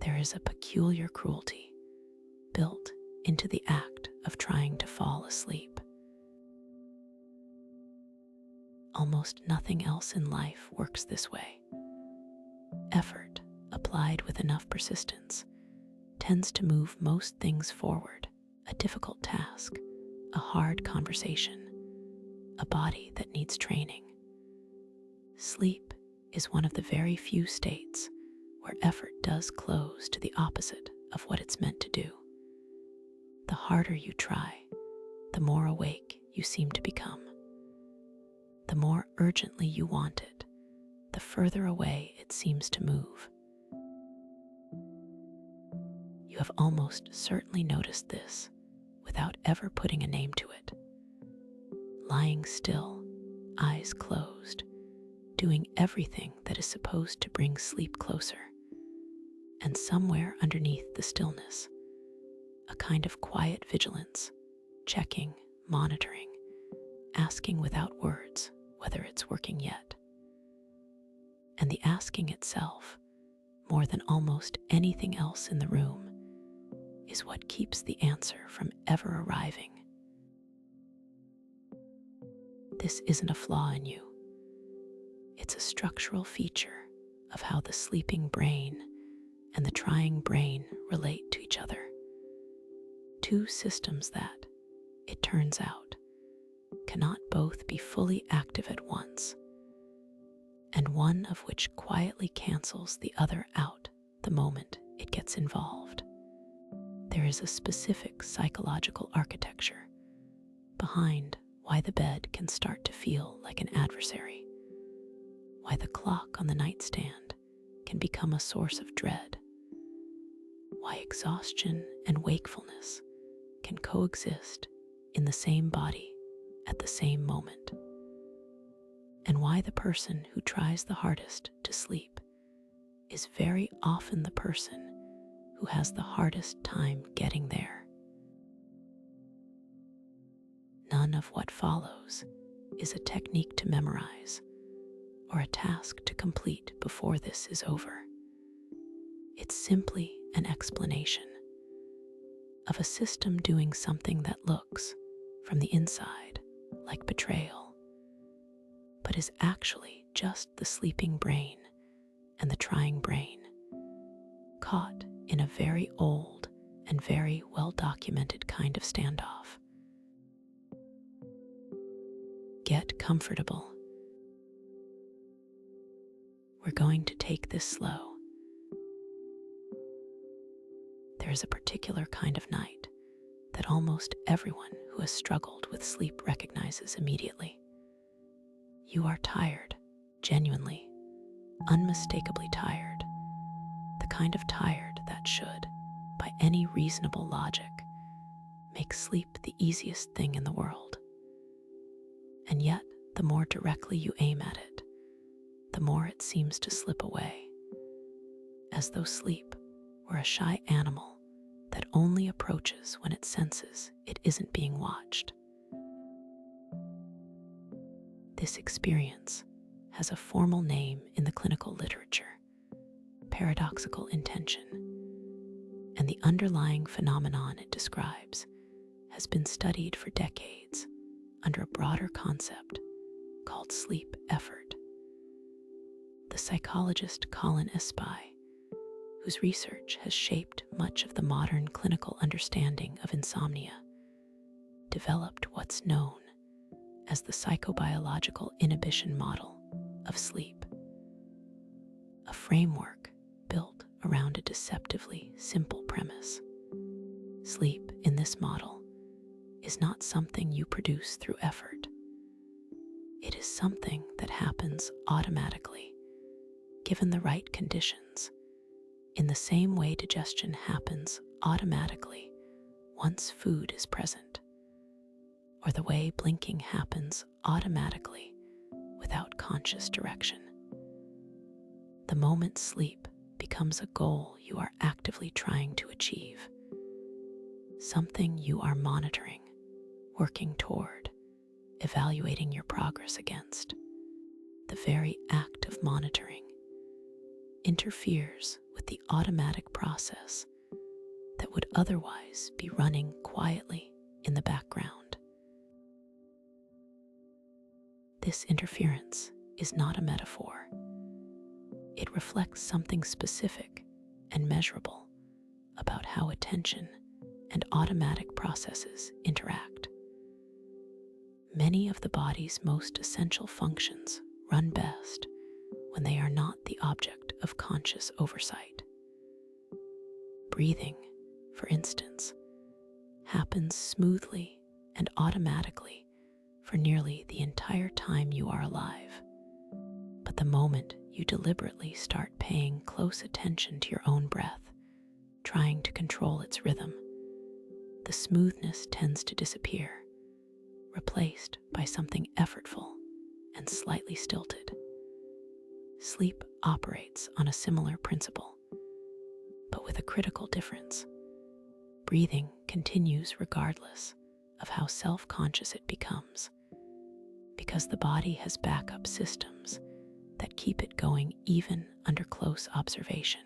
there is a peculiar cruelty built into the act of trying to fall asleep. Almost nothing else in life works this way. Effort, applied with enough persistence, tends to move most things forward: a difficult task, a hard conversation, a body that needs training. Sleep is one of the very few states where effort does close to the opposite of what it's meant to do. The harder you try, the more awake you seem to become. The more urgently you want it, the further away it seems to move. You have almost certainly noticed this without ever putting a name to it. Lying still, eyes closed, doing everything that is supposed to bring sleep closer. And somewhere underneath the stillness, a kind of quiet vigilance, checking, monitoring, asking without words whether it's working yet. And the asking itself, more than almost anything else in the room, is what keeps the answer from ever arriving. This isn't a flaw in you. It's a structural feature of how the sleeping brain and the trying brain relate to each other. Two systems that, it turns out, cannot both be fully active at once, and one of which quietly cancels the other out the moment it gets involved. There is a specific psychological architecture behind why the bed can start to feel like an adversary, why the clock on the nightstand can become a source of dread, why exhaustion and wakefulness can coexist in the same body at the same moment, and why the person who tries the hardest to sleep is very often the person who has the hardest time getting there. None of what follows is a technique to memorize or a task to complete before this is over. It's simply an explanation of a system doing something that looks, from the inside, like betrayal, but is actually just the sleeping brain and the trying brain, caught in a very old and very well-documented kind of standoff. Get comfortable. We're going to take this slow. There is a particular kind of night that almost everyone who has struggled with sleep recognizes immediately. You are tired, genuinely, unmistakably tired, the kind of tired that should, by any reasonable logic, make sleep the easiest thing in the world. And yet, the more directly you aim at it, the more it seems to slip away, as though sleep were a shy animal that only approaches when it senses it isn't being watched. This experience has a formal name in the clinical literature: paradoxical intention, and the underlying phenomenon it describes has been studied for decades under a broader concept called sleep effort. The psychologist Colin Espie, whose research has shaped much of the modern clinical understanding of insomnia, developed what's known as the psychobiological inhibition model of sleep, a framework built around a deceptively simple premise. Sleep, in this model, is not something you produce through effort. It is something that happens automatically, given the right conditions, in the same way digestion happens automatically once food is present, or the way blinking happens automatically without conscious direction. The moment sleep becomes a goal you are actively trying to achieve, something you are monitoring, working toward, evaluating your progress against. The very act of monitoring interferes with the automatic process that would otherwise be running quietly in the background. This interference is not a metaphor. It reflects something specific and measurable about how attention and automatic processes interact. Many of the body's most essential functions run best when they are not the object of conscious oversight. Breathing, for instance, happens smoothly and automatically for nearly the entire time you are alive. But the moment you deliberately start paying close attention to your own breath, trying to control its rhythm, the smoothness tends to disappear, replaced by something effortful and slightly stilted. Sleep operates on a similar principle, but with a critical difference. Breathing continues regardless of how self-conscious it becomes, because the body has backup systems that keep it going even under close observation.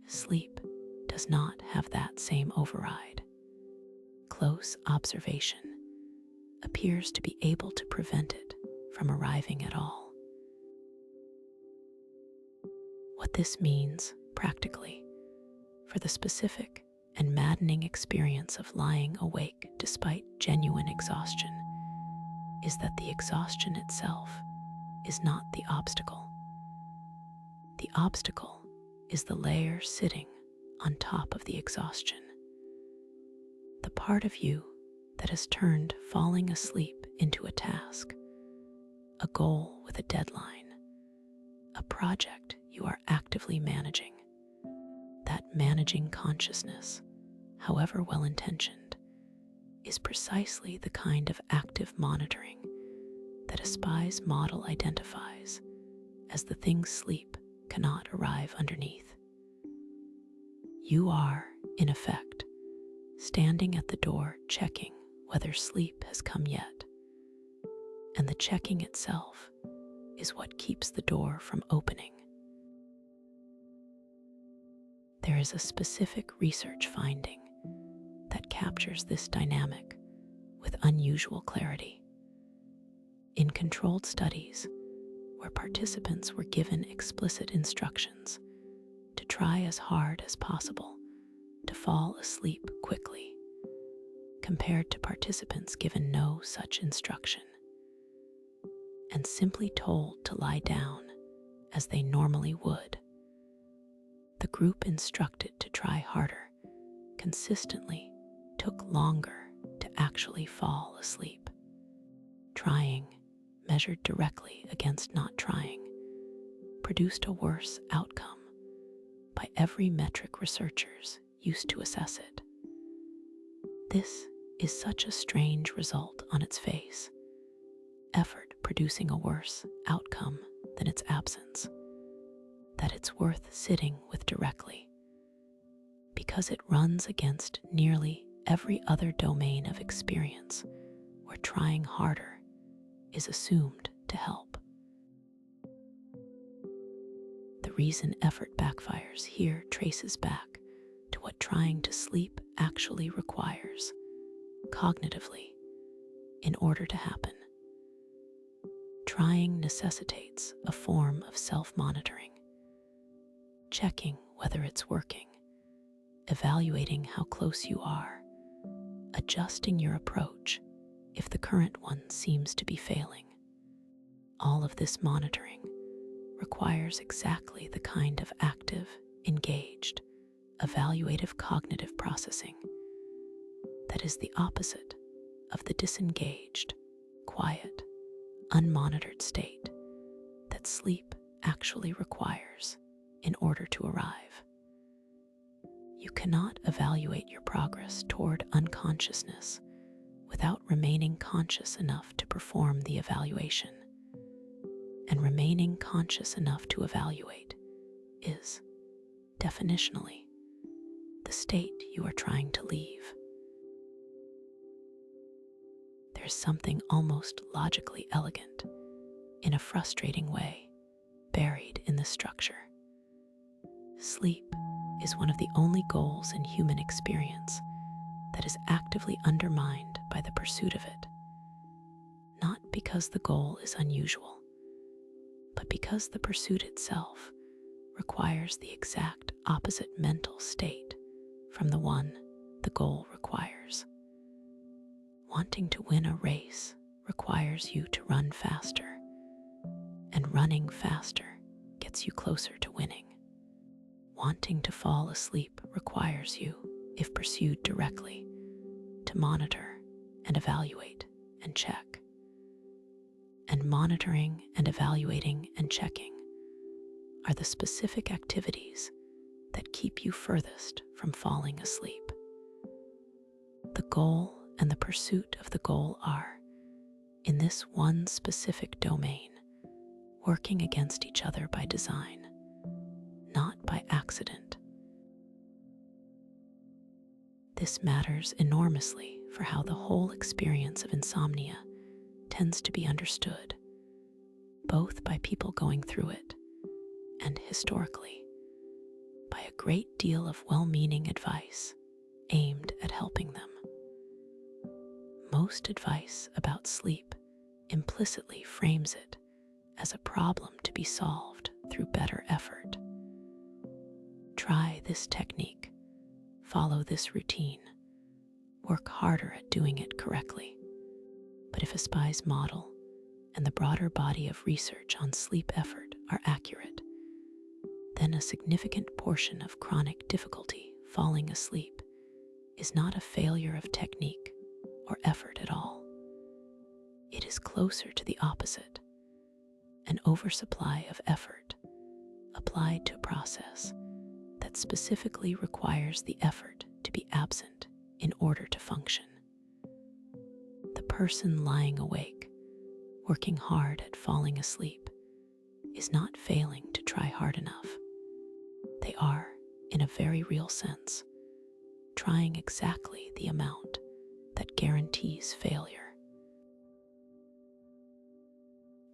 Sleep does not have that same override. Close observation appears to be able to prevent it from arriving at all. What this means, practically, for the specific and maddening experience of lying awake despite genuine exhaustion, is that the exhaustion itself is not the obstacle. The obstacle is the layer sitting on top of the exhaustion. The part of you that has turned falling asleep into a task, a goal with a deadline, a project you are actively managing. That managing consciousness, however well-intentioned, is precisely the kind of active monitoring that a spy's model identifies as the thing sleep cannot arrive underneath. You are, in effect, standing at the door checking whether sleep has come yet, and the checking itself is what keeps the door from opening. There is a specific research finding that captures this dynamic with unusual clarity. In controlled studies, where participants were given explicit instructions to try as hard as possible to fall asleep quickly, compared to participants given no such instruction, and simply told to lie down as they normally would, the group instructed to try harder consistently took longer to actually fall asleep. Trying, measured directly against not trying, produced a worse outcome by every metric researchers used to assess it. This is such a strange result on its face, effort producing a worse outcome than its absence, that it's worth sitting with directly, because it runs against nearly every other domain of experience where trying harder is assumed to help. The reason effort backfires here traces back to what trying to sleep actually requires, cognitively, in order to happen. Trying necessitates a form of self-monitoring, checking whether it's working, evaluating how close you are, adjusting your approach if the current one seems to be failing. All of this monitoring requires exactly the kind of active, engaged, evaluative cognitive processing that is the opposite of the disengaged, quiet, unmonitored state that sleep actually requires in order to arrive. You cannot evaluate your progress toward unconsciousness without remaining conscious enough to perform the evaluation. And remaining conscious enough to evaluate is, definitionally, the state you are trying to leave. There's something almost logically elegant, in a frustrating way, buried in this structure. Sleep is one of the only goals in human experience that is actively undermined by the pursuit of it, not because the goal is unusual, but because the pursuit itself requires the exact opposite mental state from the one the goal requires. Wanting to win a race requires you to run faster, and running faster gets you closer to winning. Wanting to fall asleep requires you, if pursued directly, to monitor and evaluate and check. And monitoring and evaluating and checking are the specific activities that keep you furthest from falling asleep. The goal and the pursuit of the goal are, in this one specific domain, working against each other by design, not by accident. This matters enormously for how the whole experience of insomnia tends to be understood, both by people going through it and historically, by a great deal of well-meaning advice aimed at helping them. Most advice about sleep implicitly frames it as a problem to be solved through better effort. Try this technique, follow this routine, work harder at doing it correctly. But if Espie's model and the broader body of research on sleep effort are accurate, then a significant portion of chronic difficulty falling asleep is not a failure of technique or effort at all. It is closer to the opposite, an oversupply of effort applied to a process that specifically requires the effort to be absent in order to function. The person lying awake, working hard at falling asleep, is not failing to try hard enough. They are, in a very real sense, trying exactly the amount that guarantees failure.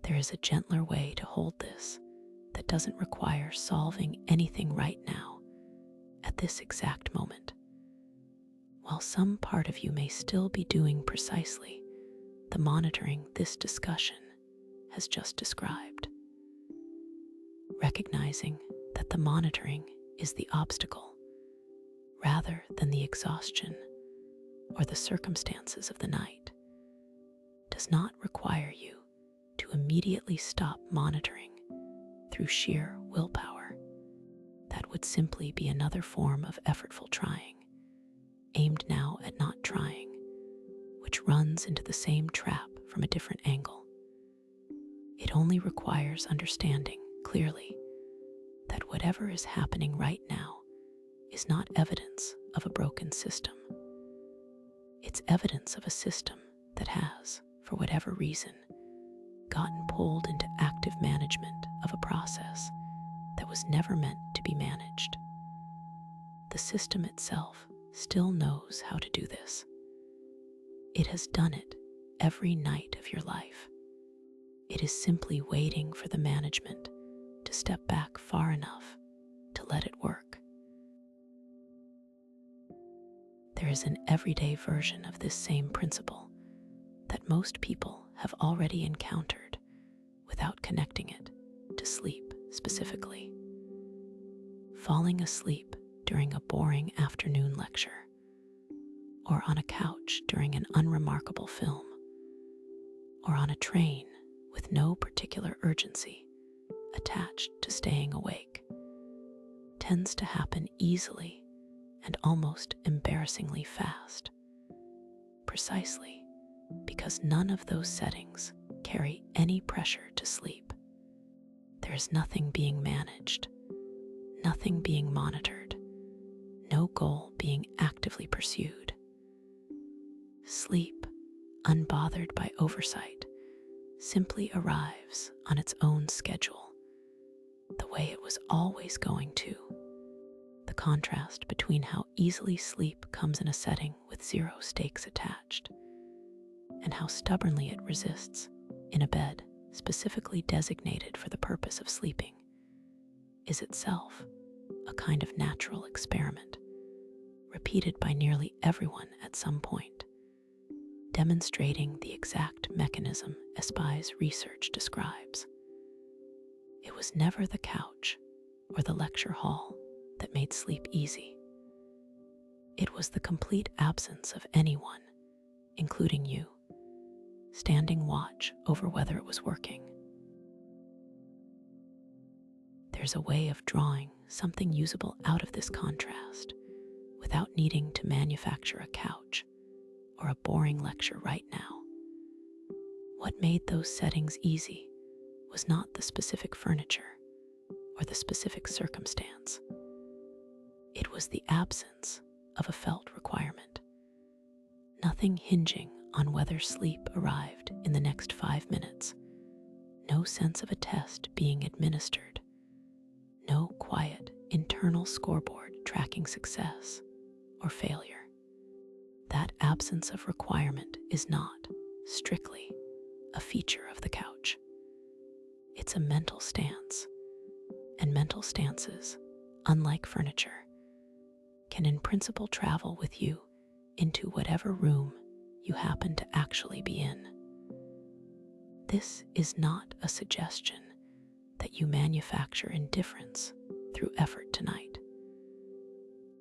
There is a gentler way to hold this that doesn't require solving anything right now, at this exact moment. While some part of you may still be doing precisely the monitoring this discussion has just described. Recognizing that the monitoring is the obstacle rather than the exhaustion or the circumstances of the night does not require you to immediately stop monitoring through sheer willpower. That would simply be another form of effortful trying, aimed now at not trying, which runs into the same trap from a different angle. It only requires understanding clearly that whatever is happening right now is not evidence of a broken system. It's evidence of a system that has, for whatever reason, gotten pulled into active management of a process that was never meant to be managed. The system itself still knows how to do this. It has done it every night of your life. It is simply waiting for the management to step back far enough to let it work. There is an everyday version of this same principle that most people have already encountered without connecting it to sleep specifically. Falling asleep during a boring afternoon lecture, or on a couch during an unremarkable film, or on a train with no particular urgency attached to staying awake, tends to happen easily and almost embarrassingly fast, precisely because none of those settings carry any pressure to sleep. There is nothing being managed, nothing being monitored, no goal being actively pursued. Sleep, unbothered by oversight, simply arrives on its own schedule, the way it was always going to. The contrast between how easily sleep comes in a setting with zero stakes attached, and how stubbornly it resists in a bed specifically designated for the purpose of sleeping, is itself a kind of natural experiment, repeated by nearly everyone at some point, demonstrating the exact mechanism Espie's research describes. It was never the couch or the lecture hall that made sleep easy. It was the complete absence of anyone, including you, standing watch over whether it was working. There's a way of drawing something usable out of this contrast without needing to manufacture a couch or a boring lecture right now. What made those settings easy was not the specific furniture or the specific circumstance. It was the absence of a felt requirement. Nothing hinging on whether sleep arrived in the next 5 minutes. No sense of a test being administered. No quiet internal scoreboard tracking success or failure. That absence of requirement is not, strictly, a feature of the couch. It's a mental stance, and mental stances, unlike furniture, can in principle travel with you into whatever room you happen to actually be in. This is not a suggestion that you manufacture indifference through effort tonight.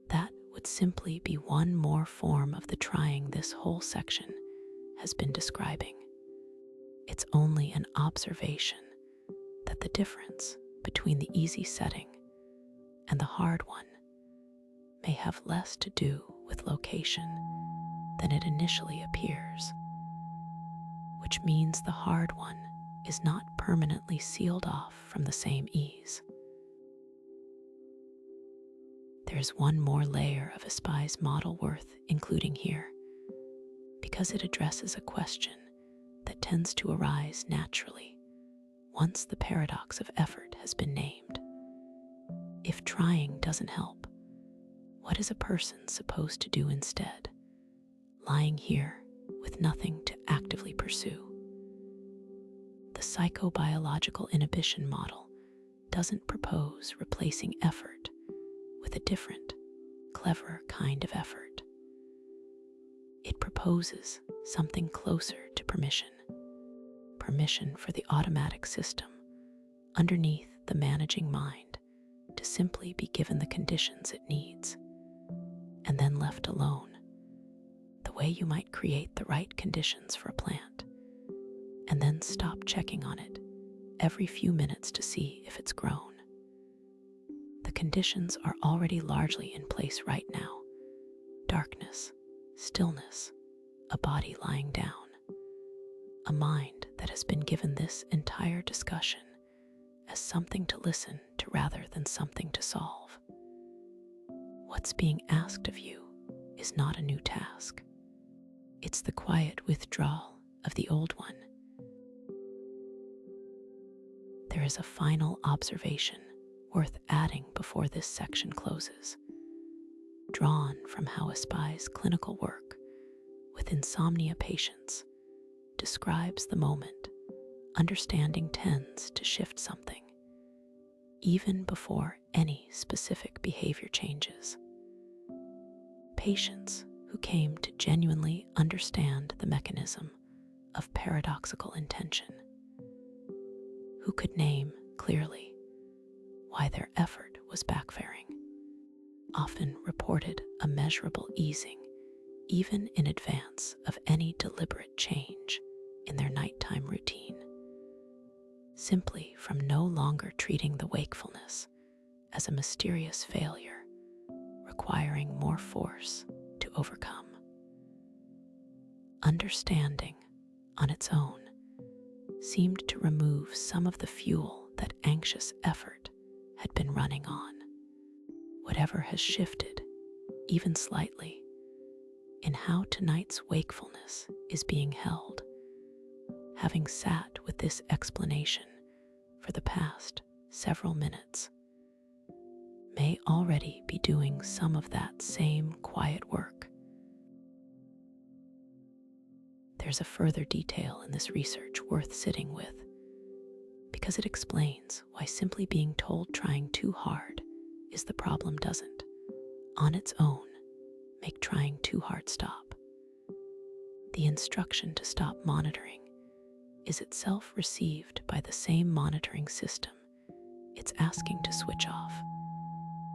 That would simply be one more form of the trying this whole section has been describing. It's only an observation that the difference between the easy setting and the hard one may have less to do with location than it initially appears, which means the hard one is not permanently sealed off from the same ease. There's one more layer of Espie's model worth including here, because it addresses a question that tends to arise naturally once the paradox of effort has been named. If trying doesn't help, what is a person supposed to do instead, lying here with nothing to actively pursue? The psychobiological inhibition model doesn't propose replacing effort with a different, cleverer kind of effort. It proposes something closer to permission for the automatic system underneath the managing mind to simply be given the conditions it needs and then left alone, the way you might create the right conditions for a plant and then stop checking on it every few minutes to see if it's grown. The conditions are already largely in place right now: darkness, stillness, a body lying down, a mind that has been given this entire discussion as something to listen to rather than something to solve. What's being asked of you is not a new task. It's the quiet withdrawal of the old one. There is a final observation worth adding before this section closes, drawn from how Espie's clinical work with insomnia patients describes the moment understanding tends to shift something, even before any specific behavior changes. Patients who came to genuinely understand the mechanism of paradoxical intention, who could name clearly why their effort was backfiring, often reported a measurable easing even in advance of any deliberate change in their nighttime routine, simply from no longer treating the wakefulness as a mysterious failure requiring more force to overcome. Understanding on its own seemed to remove some of the fuel that anxious effort had been running on. Whatever has shifted, even slightly, in how tonight's wakefulness is being held, having sat with this explanation for the past several minutes, may already be doing some of that same quiet work. There's a further detail in this research worth sitting with, because it explains why simply being told trying too hard is the problem doesn't, on its own, make trying too hard stop. The instruction to stop monitoring is itself received by the same monitoring system it's asking to switch off,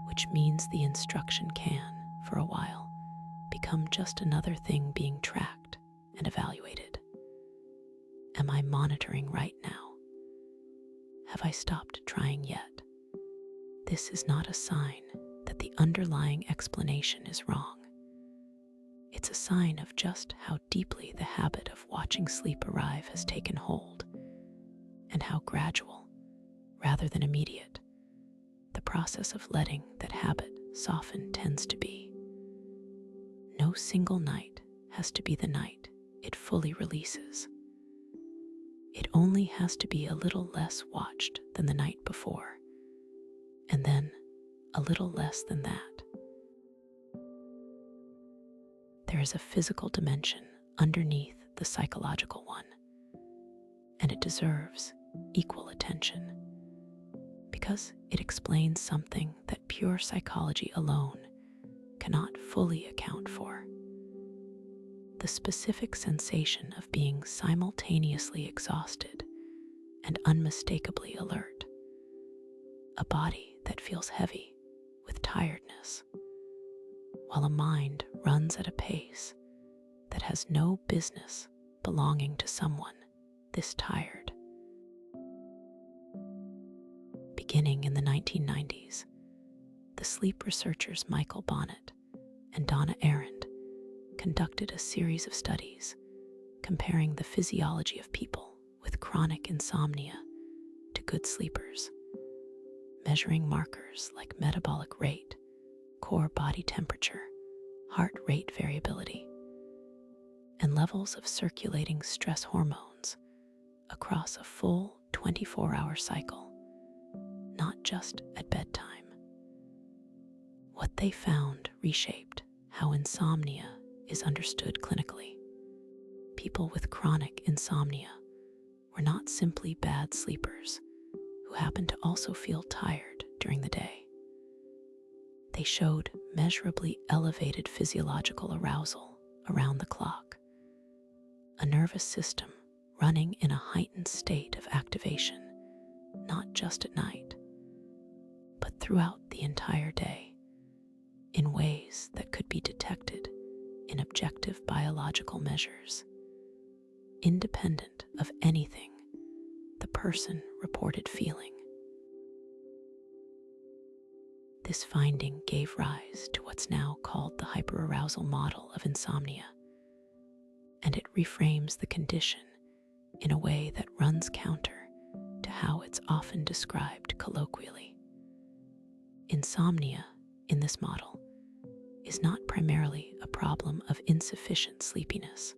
which means the instruction can, for a while, become just another thing being tracked and evaluated. Am I monitoring right now? Have I stopped trying yet? This is not a sign that the underlying explanation is wrong. It's a sign of just how deeply the habit of watching sleep arrive has taken hold, and how gradual, rather than immediate, the process of letting that habit soften tends to be. No single night has to be the night it fully releases. It only has to be a little less watched than the night before, and then a little less than that. There is a physical dimension underneath the psychological one, and it deserves equal attention because it explains something that pure psychology alone cannot fully account for. The specific sensation of being simultaneously exhausted and unmistakably alert. A body that feels heavy with tiredness, while a mind runs at a pace that has no business belonging to someone this tired. Beginning in the 1990s, the sleep researchers Michael Bonnet and Bonnet and Arand conducted a series of studies comparing the physiology of people with chronic insomnia to good sleepers, measuring markers like metabolic rate, core body temperature, heart rate variability, and levels of circulating stress hormones across a full 24-hour cycle, not just at bedtime. What they found reshaped how insomnia is understood clinically. People with chronic insomnia were not simply bad sleepers who happened to also feel tired during the day. They showed measurably elevated physiological arousal around the clock, a nervous system running in a heightened state of activation, not just at night, but throughout the entire day, in ways that could be detected in objective biological measures, independent of anything the person reported feeling. This finding gave rise to what's now called the hyperarousal model of insomnia, and it reframes the condition in a way that runs counter to how it's often described colloquially. Insomnia, in this model, is not primarily a problem of insufficient sleepiness,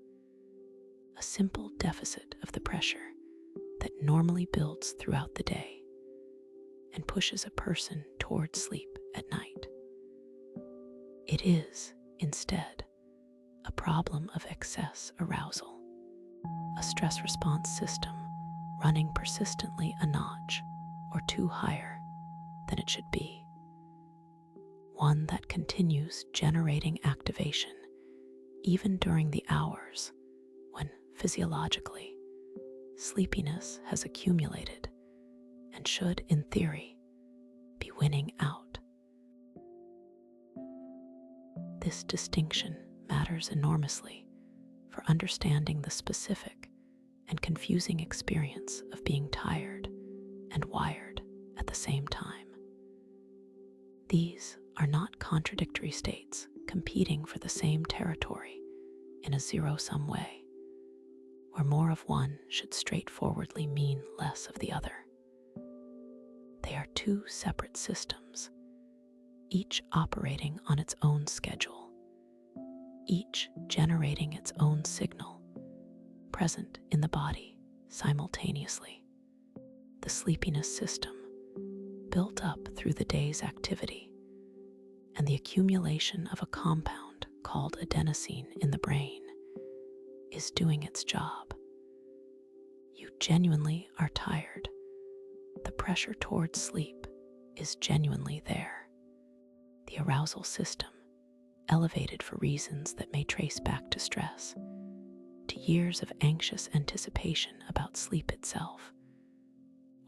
a simple deficit of the pressure that normally builds throughout the day and pushes a person towards sleep at night. It is, instead, a problem of excess arousal, a stress response system running persistently a notch or two higher than it should be, one that continues generating activation even during the hours when, physiologically, sleepiness has accumulated and should, in theory, be winning out. This distinction matters enormously for understanding the specific and confusing experience of being tired and wired at the same time. These are not contradictory states competing for the same territory in a zero-sum way, where more of one should straightforwardly mean less of the other. They are two separate systems, each operating on its own schedule, each generating its own signal, present in the body simultaneously. The sleepiness system, built up through the day's activity, and the accumulation of a compound called adenosine in the brain, is doing its job. You genuinely are tired, pressure towards sleep is genuinely there. The arousal system, elevated for reasons that may trace back to stress, to years of anxious anticipation about sleep itself,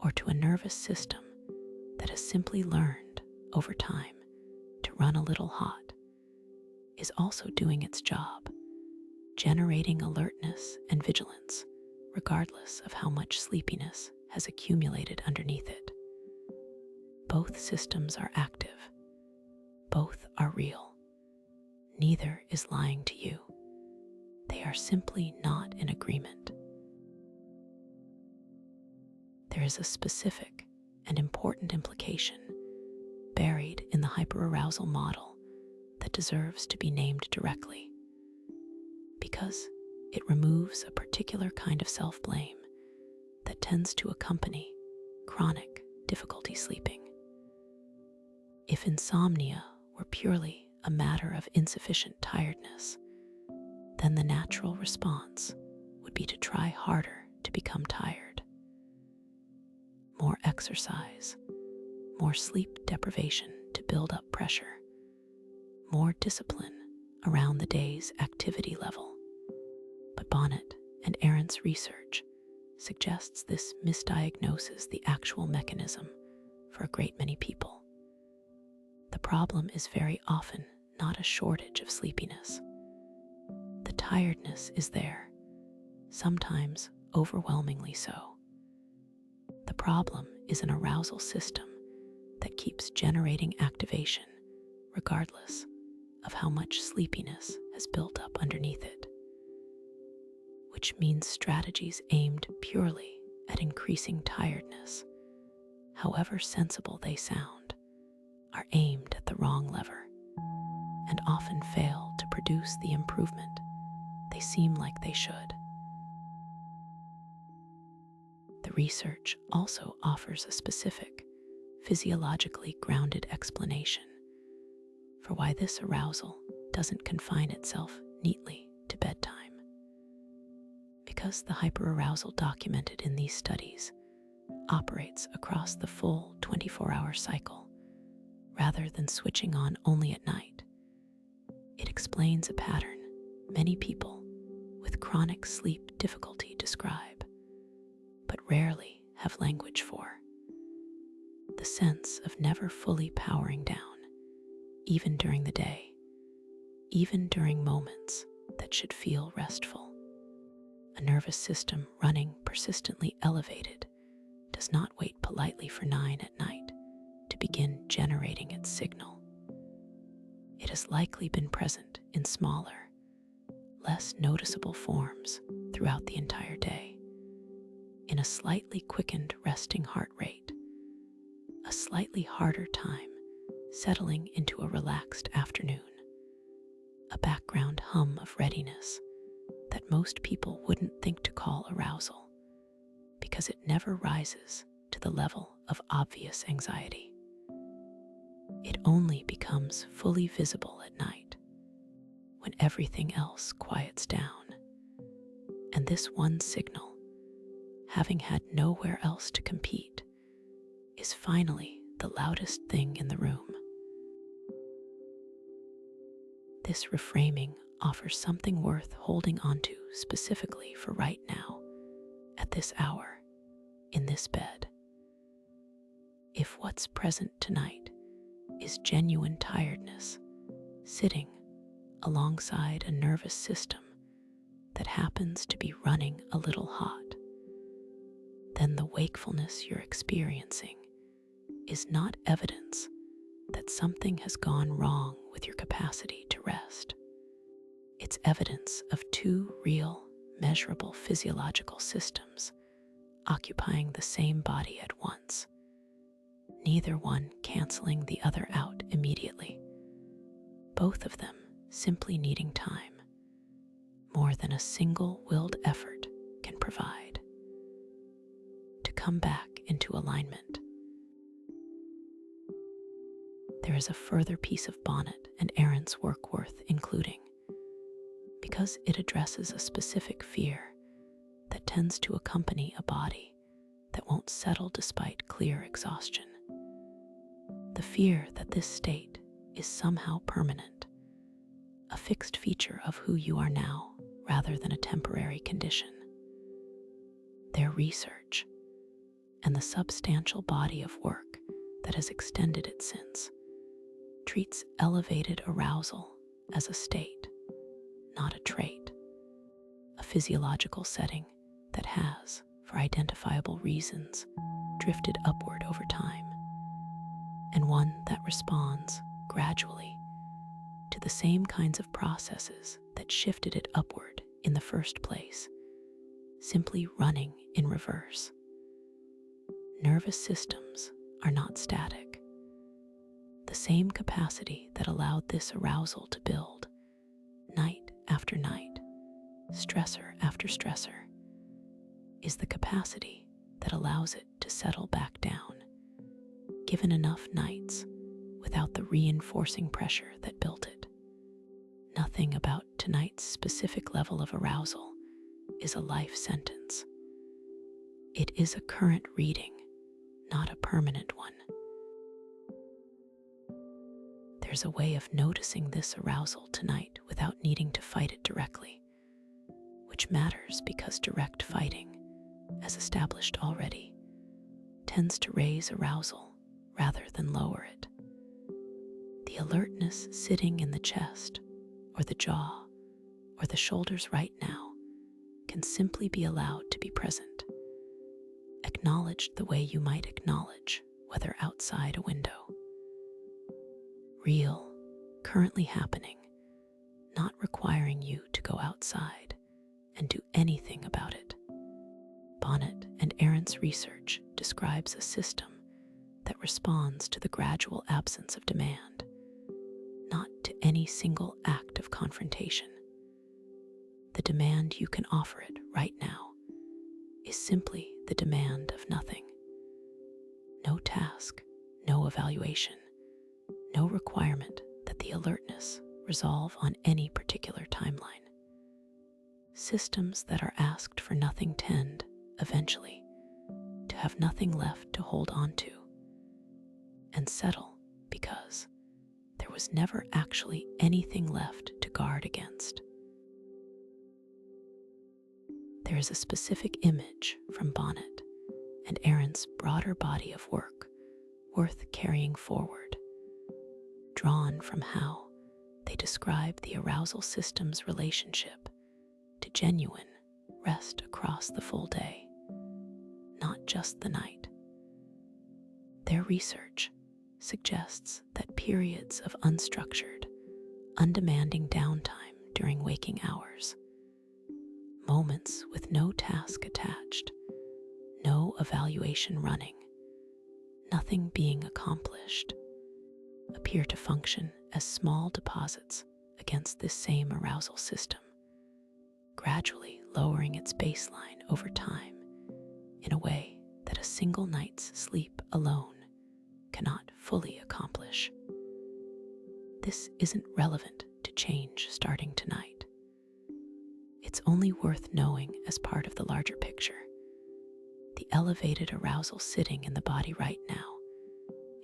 or to a nervous system that has simply learned over time to run a little hot, is also doing its job, generating alertness and vigilance, regardless of how much sleepiness has accumulated underneath it. Both systems are active. Both are real. Neither is lying to you. They are simply not in agreement. There is a specific and important implication buried in the hyperarousal model that deserves to be named directly, because it removes a particular kind of self-blame that tends to accompany chronic difficulty sleeping. If insomnia were purely a matter of insufficient tiredness, then the natural response would be to try harder to become tired. More exercise, more sleep deprivation to build up pressure, more discipline around the day's activity level. But Bonnet and Arand's research suggests this misdiagnoses the actual mechanism for a great many people. The problem is very often not a shortage of sleepiness. The tiredness is there, sometimes overwhelmingly so. The problem is an arousal system that keeps generating activation regardless of how much sleepiness has built up underneath it, which means strategies aimed purely at increasing tiredness, however sensible they sound, are aimed at the wrong lever and often fail to produce the improvement they seem like they should. The research also offers a specific, physiologically grounded explanation for why this arousal doesn't confine itself neatly to bedtime. Because the hyperarousal documented in these studies operates across the full 24-hour cycle, rather than switching on only at night, it explains a pattern many people with chronic sleep difficulty describe, but rarely have language for. The sense of never fully powering down, even during the day, even during moments that should feel restful. A nervous system running persistently elevated does not wait politely for 9 at night to begin generating its signal. It has likely been present in smaller, less noticeable forms throughout the entire day, in a slightly quickened resting heart rate, a slightly harder time settling into a relaxed afternoon, a background hum of readiness that most people wouldn't think to call arousal because it never rises to the level of obvious anxiety. It only becomes fully visible at night when everything else quiets down, and this one signal, having had nowhere else to compete, is finally the loudest thing in the room. This reframing offers something worth holding onto specifically for right now, at this hour, in this bed. If what's present tonight is genuine tiredness, sitting alongside a nervous system that happens to be running a little hot, then the wakefulness you're experiencing is not evidence that something has gone wrong with your capacity to rest. It's evidence of two real, measurable physiological systems occupying the same body at once, neither one canceling the other out immediately, both of them simply needing time, more than a single willed effort can provide, to come back into alignment. There is a further piece of Bonnet and Arand's work worth including, because it addresses a specific fear that tends to accompany a body that won't settle despite clear exhaustion. The fear that this state is somehow permanent, a fixed feature of who you are now rather than a temporary condition. Their research, and the substantial body of work that has extended it since, treats elevated arousal as a state, not a trait, a physiological setting that has, for identifiable reasons, drifted upward over time, and one that responds gradually to the same kinds of processes that shifted it upward in the first place, simply running in reverse. Nervous systems are not static. The same capacity that allowed this arousal to build, night after night, stressor after stressor, is the capacity that allows it to settle back down, given enough nights without the reinforcing pressure that built it. Nothing about tonight's specific level of arousal is a life sentence. It is a current reading, not a permanent one. There's a way of noticing this arousal tonight without needing to fight it directly, which matters because direct fighting, as established already, tends to raise arousal rather than lower it. The alertness sitting in the chest, or the jaw, or the shoulders right now can simply be allowed to be present, acknowledged the way you might acknowledge whether outside a window. Real, currently happening, not requiring you to go outside and do anything about it. Bonnet and Arand's research describes a system that responds to the gradual absence of demand, not to any single act of confrontation. The demand you can offer it right now is simply the demand of nothing. No task, no evaluation, no requirement that the alertness resolve on any particular timeline. Systems that are asked for nothing tend, eventually, to have nothing left to hold on to, and settle because there was never actually anything left to guard against. There is a specific image from Bonnet and Arand's broader body of work worth carrying forward, drawn from how they describe the arousal system's relationship to genuine rest across the full day, not just the night. Their research suggests that periods of unstructured, undemanding downtime during waking hours, moments with no task attached, no evaluation running, nothing being accomplished, appear to function as small deposits against this same arousal system, gradually lowering its baseline over time in a way that a single night's sleep alone cannot fully accomplish. This isn't relevant to change starting tonight. It's only worth knowing as part of the larger picture. The elevated arousal sitting in the body right now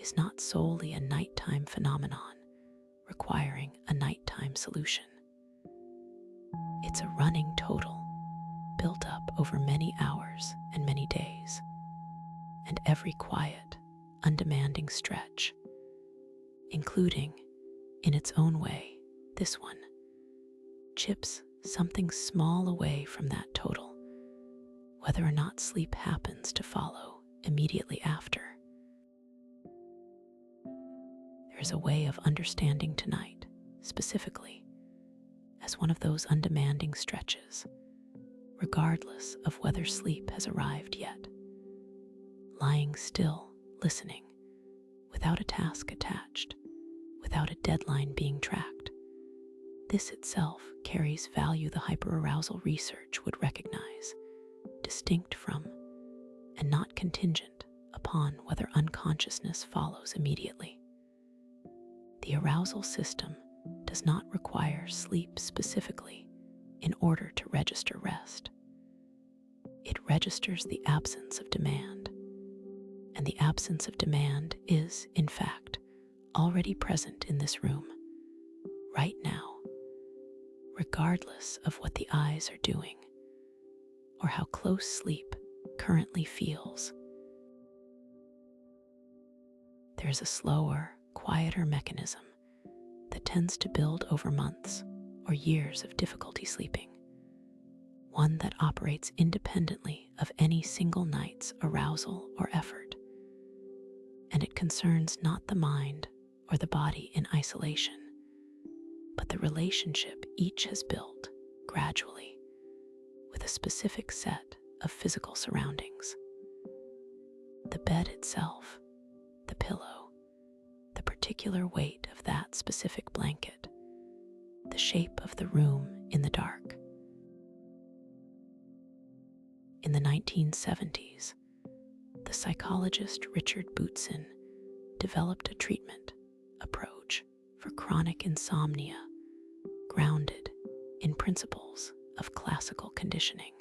is not solely a nighttime phenomenon requiring a nighttime solution. It's a running total built up over many hours and many days, and every quiet, undemanding stretch, including, in its own way, this one, chips something small away from that total, whether or not sleep happens to follow immediately after. There is a way of understanding tonight, specifically, as one of those undemanding stretches, regardless of whether sleep has arrived yet. Lying still, listening, without a task attached, without a deadline being tracked. This itself carries value the hyperarousal research would recognize, distinct from, and not contingent upon whether unconsciousness follows immediately. The arousal system does not require sleep specifically in order to register rest. It registers the absence of demand, and the absence of demand is, in fact, already present in this room, right now, regardless of what the eyes are doing or how close sleep currently feels. There's a slower, quieter mechanism that tends to build over months or years of difficulty sleeping, one that operates independently of any single night's arousal or effort. And it concerns not the mind or the body in isolation, but the relationship each has built gradually with a specific set of physical surroundings. The bed itself, the pillow, the particular weight of that specific blanket, the shape of the room in the dark. In the 1970s, the psychologist Richard Bootzin developed a treatment approach for chronic insomnia grounded in principles of classical conditioning.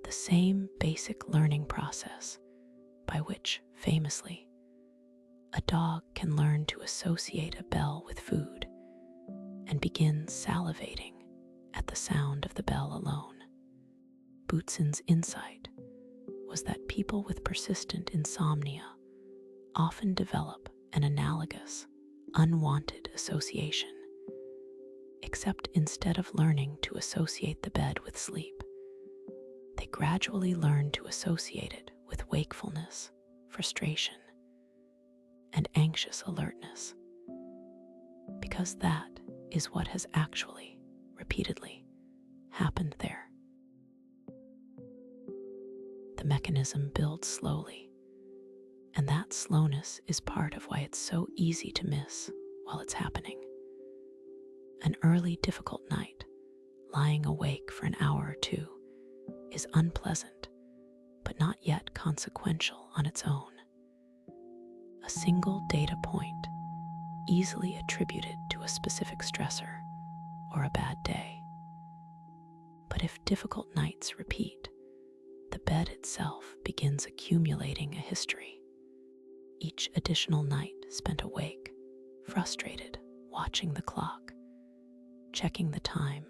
The same basic learning process by which, famously, a dog can learn to associate a bell with food and begin salivating at the sound of the bell alone. Bootsin's insight was that people with persistent insomnia often develop an analogous, unwanted association, except instead of learning to associate the bed with sleep, they gradually learn to associate it with wakefulness, frustration, and anxious alertness, because that is what has actually, repeatedly, happened there. The mechanism builds slowly, and that slowness is part of why it's so easy to miss while it's happening. An early, difficult night, lying awake for an hour or two, is unpleasant, but not yet consequential on its own. A single data point, easily attributed to a specific stressor or a bad day. But if difficult nights repeat, the bed itself begins accumulating a history. Each additional night spent awake, frustrated, watching the clock, checking the time,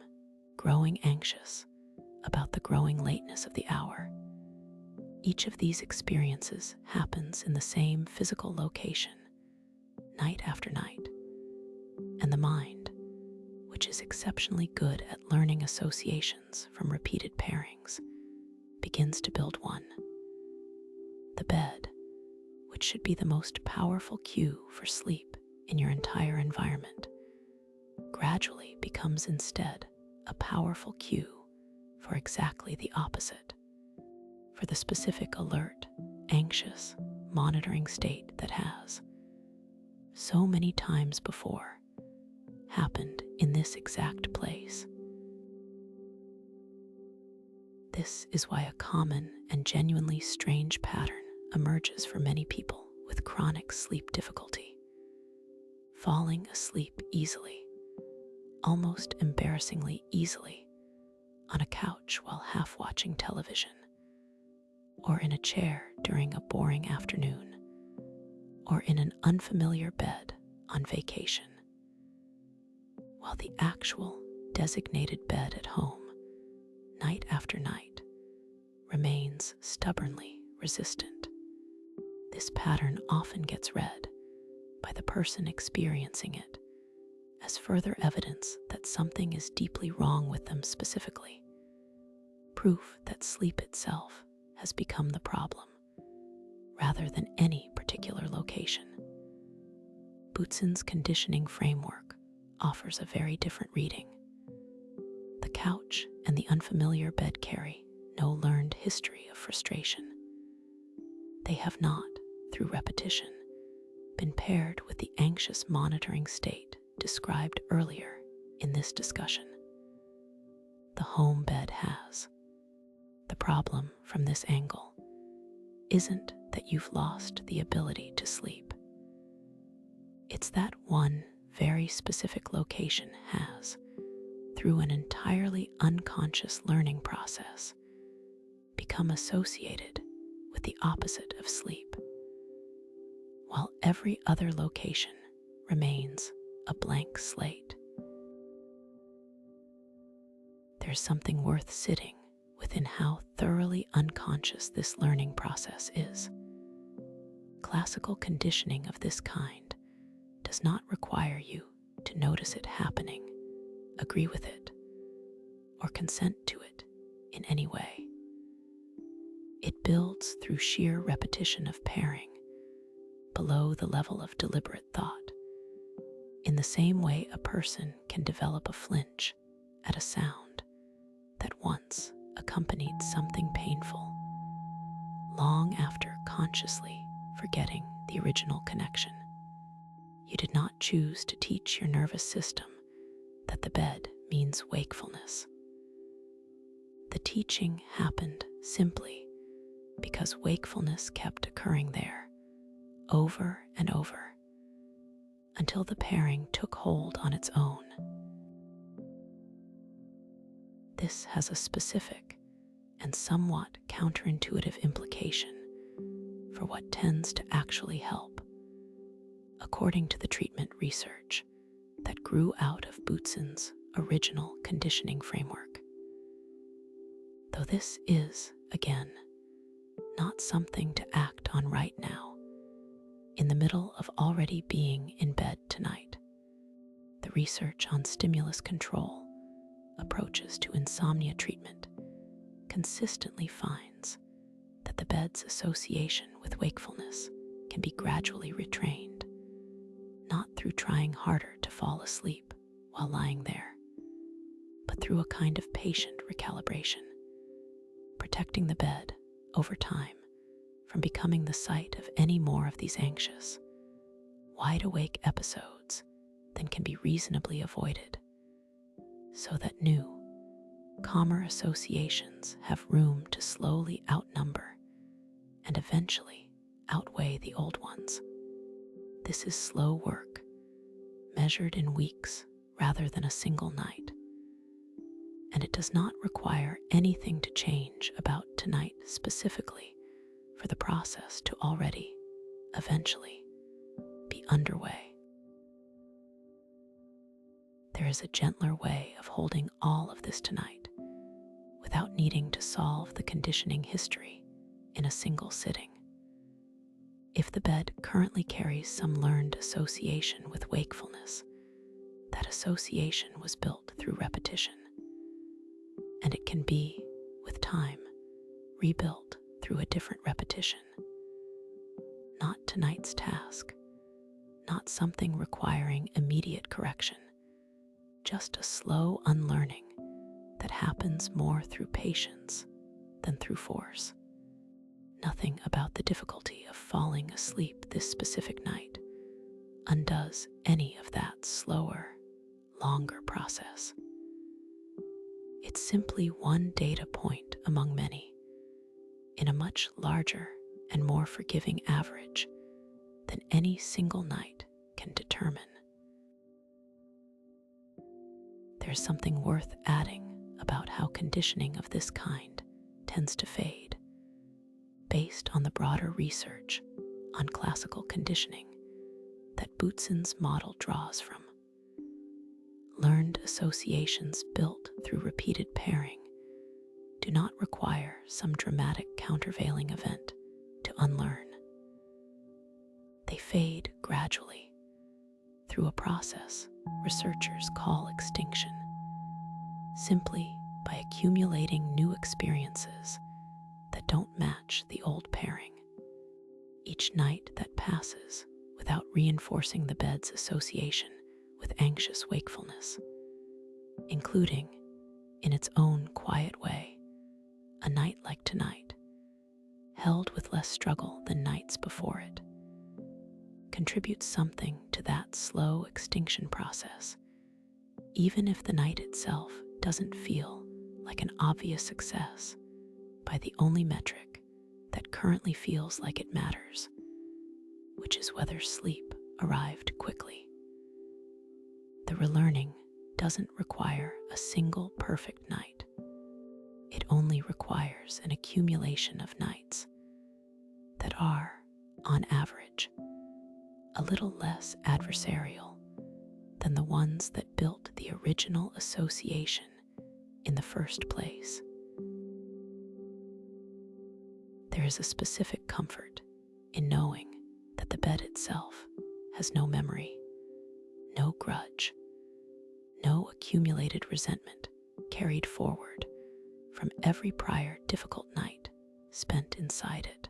growing anxious about the growing lateness of the hour. Each of these experiences happens in the same physical location, night after night, and the mind, which is exceptionally good at learning associations from repeated pairings, begins to build one. The bed, which should be the most powerful cue for sleep in your entire environment, gradually becomes instead a powerful cue for exactly the opposite, for the specific alert, anxious, monitoring state that has, so many times before, happened in this exact place. This is why a common and genuinely strange pattern emerges for many people with chronic sleep difficulty. Falling asleep easily, almost embarrassingly easily, on a couch while half watching television, or in a chair during a boring afternoon, or in an unfamiliar bed on vacation, while the actual designated bed at home, night after night, remains stubbornly resistant. This pattern often gets read by the person experiencing it as further evidence that something is deeply wrong with them specifically, proof that sleep itself has become the problem, rather than any particular location. Bootsin's conditioning framework offers a very different reading. The couch and the unfamiliar bed carry no learned history of frustration. They have not, through repetition, been paired with the anxious monitoring state described earlier in this discussion. The home bed has. The problem from this angle isn't that you've lost the ability to sleep. It's that one very specific location has, through an entirely unconscious learning process, become associated with with the opposite of sleep, while every other location remains a blank slate. There's something worth sitting within how thoroughly unconscious this learning process is. Classical conditioning of this kind does not require you to notice it happening, agree with it, or consent to it in any way. It builds through sheer repetition of pairing, below the level of deliberate thought, in the same way a person can develop a flinch at a sound that once accompanied something painful, long after consciously forgetting the original connection. You did not choose to teach your nervous system that the bed means wakefulness. The teaching happened simply because wakefulness kept occurring there, over and over, until the pairing took hold on its own. This has a specific and somewhat counterintuitive implication for what tends to actually help, according to the treatment research that grew out of Bootzin's original conditioning framework. Though this is, again, not something to act on right now, in the middle of already being in bed tonight, the research on stimulus control approaches to insomnia treatment consistently finds that the bed's association with wakefulness can be gradually retrained, not through trying harder to fall asleep while lying there, but through a kind of patient recalibration, protecting the bed over time from becoming the site of any more of these anxious, wide-awake episodes than can be reasonably avoided, so that new, calmer associations have room to slowly outnumber and eventually outweigh the old ones. This is slow work, measured in weeks rather than a single night, and it does not require anything to change about tonight specifically for the process to already, eventually, be underway. There is a gentler way of holding all of this tonight without needing to solve the conditioning history in a single sitting. If the bed currently carries some learned association with wakefulness, that association was built through repetition, and it can be, with time, rebuilt through a different repetition. Not tonight's task, not something requiring immediate correction, just a slow unlearning that happens more through patience than through force. Nothing about the difficulty of falling asleep this specific night undoes any of that slower, longer process. It's simply one data point among many, in a much larger and more forgiving average than any single night can determine. There's something worth adding about how conditioning of this kind tends to fade, based on the broader research on classical conditioning that Bootzin's model draws from. Learned associations built through repeated pairing do not require some dramatic countervailing event to unlearn. They fade gradually through a process researchers call extinction, simply by accumulating new experiences that don't match the old pairing. Each night that passes without reinforcing the bed's association with anxious wakefulness, including, in its own quiet way, a night like tonight, held with less struggle than nights before it, contributes something to that slow extinction process, even if the night itself doesn't feel like an obvious success by the only metric that currently feels like it matters, which is whether sleep arrived quickly. The relearning doesn't require a single perfect night. It only requires an accumulation of nights that are, on average, a little less adversarial than the ones that built the original association in the first place. There is a specific comfort in knowing that the bed itself has no memory, no grudge, no accumulated resentment carried forward from every prior difficult night spent inside it.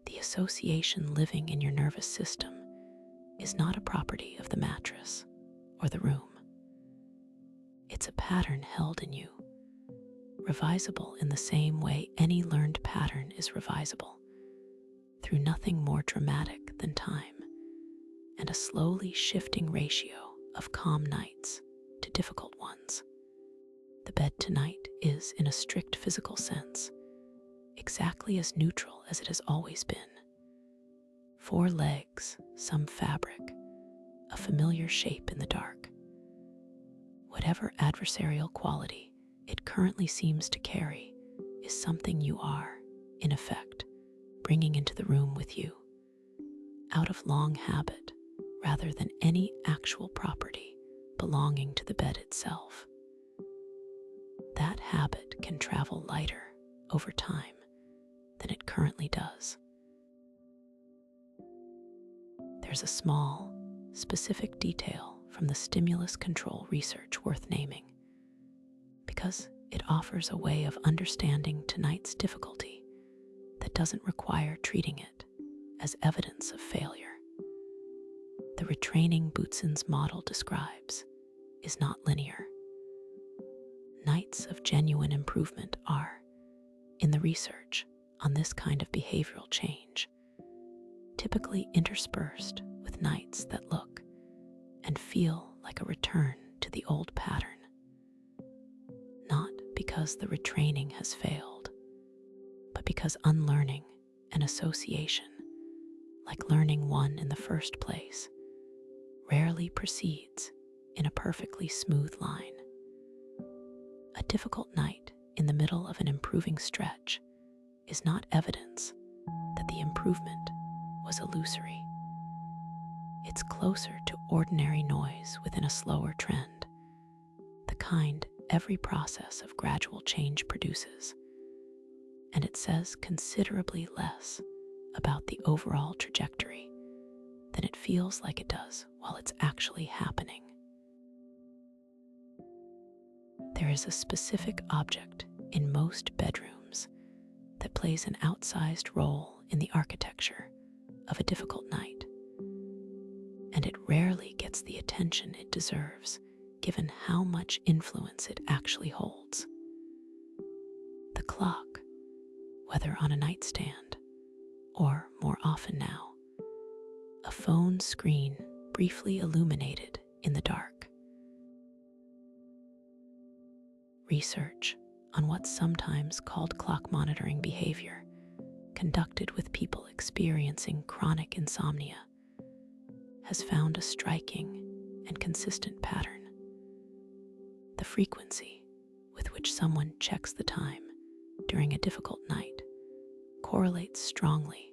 The association living in your nervous system is not a property of the mattress or the room. It's a pattern held in you, revisable in the same way any learned pattern is revisable, through nothing more dramatic than time and a slowly shifting ratio of calm nights to difficult ones. The bed tonight is, in a strict physical sense, exactly as neutral as it has always been. 4 legs, some fabric, a familiar shape in the dark. Whatever adversarial quality it currently seems to carry is something you are, in effect, bringing into the room with you, out of long habit rather than any actual property belonging to the bed itself. That habit can travel lighter over time than it currently does. There's a small, specific detail from the stimulus control research worth naming, because it offers a way of understanding tonight's difficulty that doesn't require treating it as evidence of failure. The retraining Bootzin's model describes is not linear. Nights of genuine improvement are, in the research on this kind of behavioral change, typically interspersed with nights that look and feel like a return to the old pattern. Not because the retraining has failed, but because unlearning an association, like learning one in the first place, rarely proceeds in a perfectly smooth line. A difficult night in the middle of an improving stretch is not evidence that the improvement was illusory. It's closer to ordinary noise within a slower trend, the kind every process of gradual change produces, and it says considerably less about the overall trajectory than it feels like it does while it's actually happening. There is a specific object in most bedrooms that plays an outsized role in the architecture of a difficult night, and it rarely gets the attention it deserves given how much influence it actually holds. The clock, whether on a nightstand or, more often now, a phone screen briefly illuminated in the dark. Research on what's sometimes called clock monitoring behavior, conducted with people experiencing chronic insomnia, has found a striking and consistent pattern. The frequency with which someone checks the time during a difficult night correlates strongly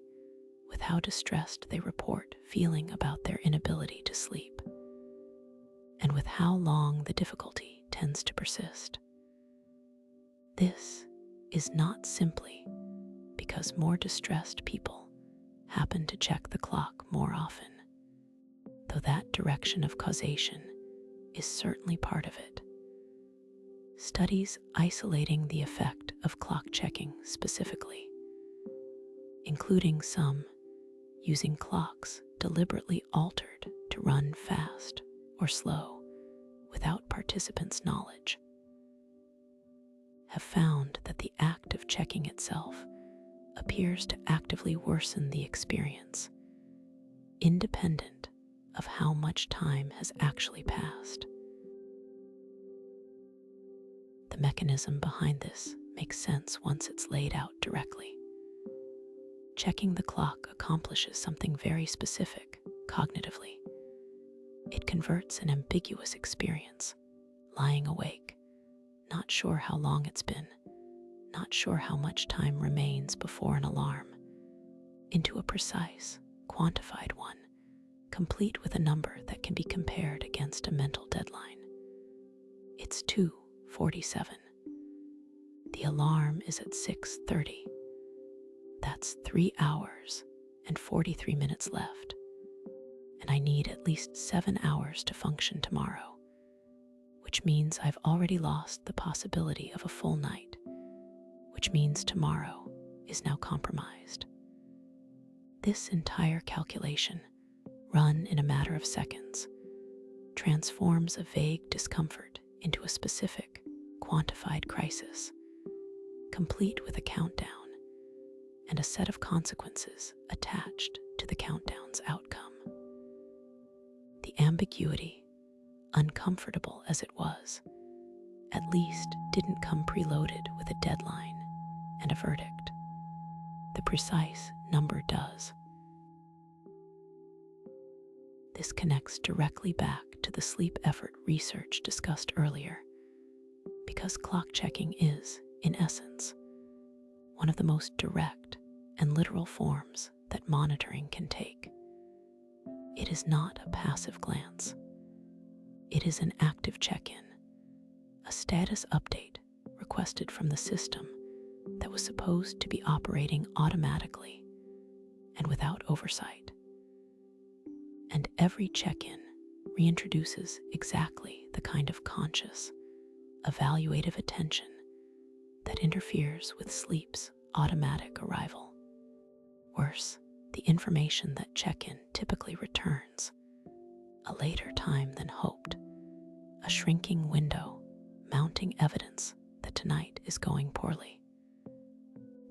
with how distressed they report feeling about their inability to sleep, and with how long the difficulty tends to persist. This is not simply because more distressed people happen to check the clock more often, though that direction of causation is certainly part of it. Studies isolating the effect of clock checking specifically, including some using clocks deliberately altered to run fast or slow without participants' knowledge, have found that the act of checking itself appears to actively worsen the experience, independent of how much time has actually passed. The mechanism behind this makes sense once it's laid out directly. Checking the clock accomplishes something very specific cognitively. It converts an ambiguous experience, lying awake, not sure how long it's been, not sure how much time remains before an alarm, into a precise, quantified one, complete with a number that can be compared against a mental deadline. It's 2:47. The alarm is at 6:30. That's 3 hours and 43 minutes left, and I need at least 7 hours to function tomorrow, which means I've already lost the possibility of a full night, which means tomorrow is now compromised. This entire calculation, run in a matter of seconds, transforms a vague discomfort into a specific, quantified crisis, complete with a countdown and a set of consequences attached to the countdown's outcome. The ambiguity, uncomfortable as it was, at least didn't come preloaded with a deadline and a verdict. The precise number does. This connects directly back to the sleep effort research discussed earlier, because clock checking is, in essence, one of the most direct and literal forms that monitoring can take. It is not a passive glance. It is an active check-in, a status update requested from the system that was supposed to be operating automatically and without oversight. And every check-in reintroduces exactly the kind of conscious, evaluative attention that interferes with sleep's automatic arrival. Worse, the information that check-in typically returns, a later time than hoped, a shrinking window mounting evidence that tonight is going poorly,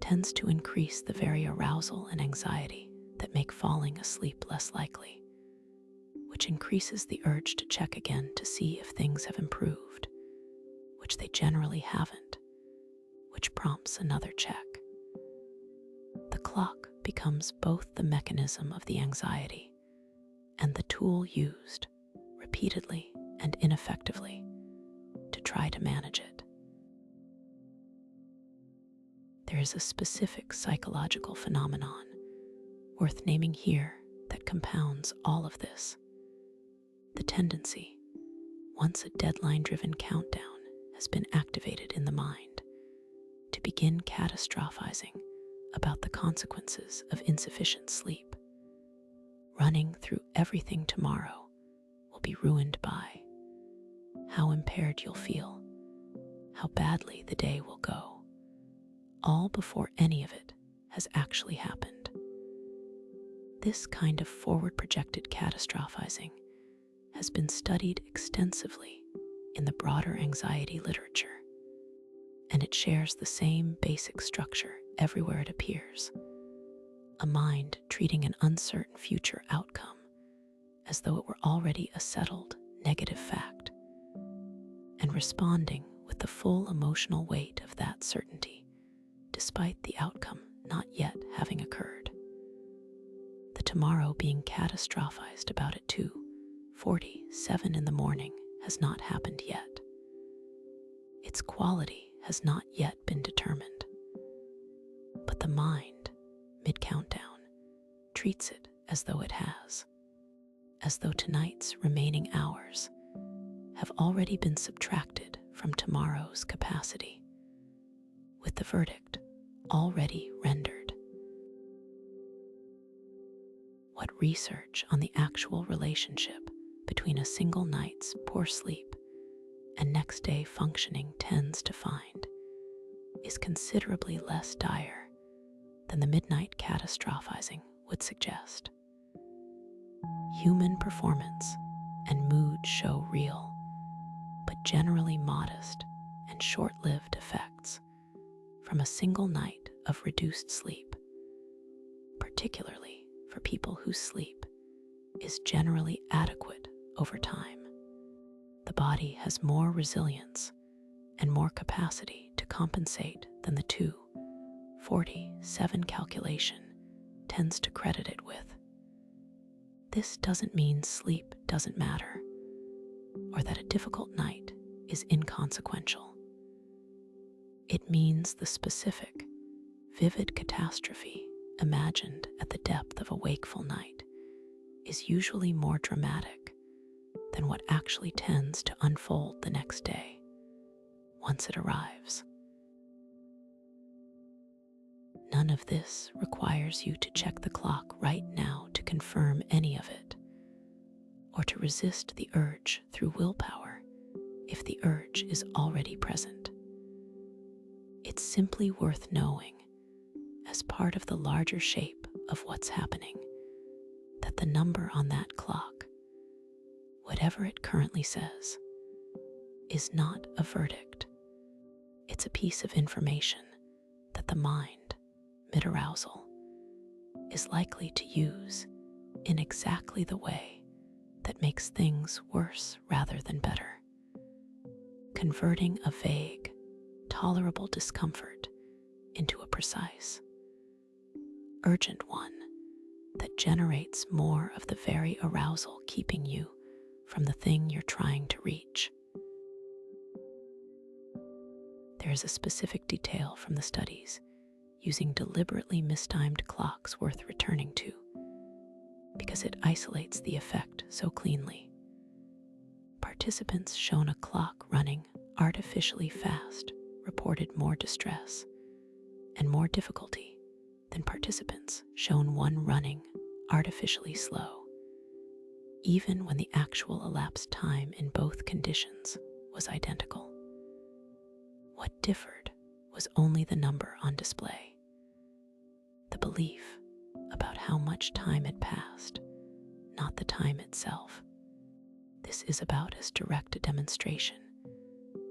tends to increase the very arousal and anxiety that make falling asleep less likely, which increases the urge to check again to see if things have improved, which they generally haven't, which prompts another check. The clock becomes both the mechanism of the anxiety and the tool used, repeatedly and ineffectively, to try to manage it. There is a specific psychological phenomenon worth naming here that compounds all of this. The tendency, once a deadline-driven countdown has been activated in the mind, to begin catastrophizing about the consequences of insufficient sleep, running through everything tomorrow will be ruined by, how impaired you'll feel, how badly the day will go, all before any of it has actually happened. This kind of forward-projected catastrophizing has been studied extensively in the broader anxiety literature, and it shares the same basic structure everywhere it appears, a mind treating an uncertain future outcome as though it were already a settled negative fact, and responding with the full emotional weight of that certainty, despite the outcome not yet having occurred. The tomorrow being catastrophized about at 2:47 in the morning has not happened yet. Its quality has not yet been determined. But the mind, mid-countdown, treats it as though it has, as though tonight's remaining hours have already been subtracted from tomorrow's capacity, with the verdict already rendered. What research on the actual relationship between a single night's poor sleep and next day functioning tends to find is considerably less dire than the midnight catastrophizing would suggest. Human performance and mood show real, but generally modest and short-lived effects from a single night of reduced sleep, particularly for people whose sleep is generally adequate over time. The body has more resilience and more capacity to compensate than the 2:47 calculation tends to credit it with. This doesn't mean sleep doesn't matter, or that a difficult night is inconsequential. It means the specific, vivid catastrophe imagined at the depth of a wakeful night, is usually more dramatic than what actually tends to unfold the next day once it arrives. None of this requires you to check the clock right now to confirm any of it, or to resist the urge through willpower if the urge is already present. It's simply worth knowing, as part of the larger shape of what's happening, that the number on that clock, whatever it currently says, is not a verdict. It's a piece of information that the mind, mid-arousal, is likely to use in exactly the way that makes things worse rather than better, converting a vague, tolerable discomfort into a precise, urgent one that generates more of the very arousal keeping you from the thing you're trying to reach. There is a specific detail from the studies using deliberately mistimed clocks worth returning to, because it isolates the effect so cleanly. Participants shown a clock running artificially fast reported more distress and more difficulty than participants shown one running artificially slow, even when the actual elapsed time in both conditions was identical. What differed was only the number on display, the belief about how much time had passed, not the time itself. This is about as direct a demonstration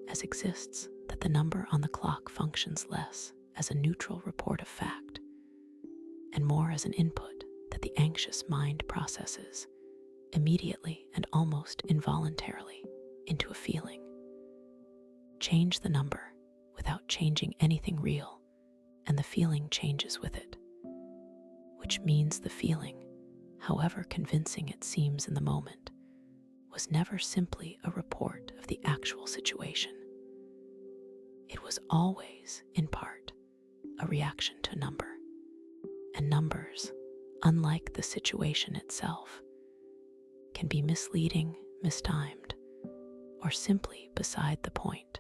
as exists that the number on the clock functions less as a neutral report of fact and more as an input that the anxious mind processes immediately and almost involuntarily into a feeling. Change the number without changing anything real, and the feeling changes with it, which means the feeling, however convincing it seems in the moment, was never simply a report of the actual situation. It was always, in part, a reaction to a number. And numbers, unlike the situation itself, can be misleading, mistimed, or simply beside the point.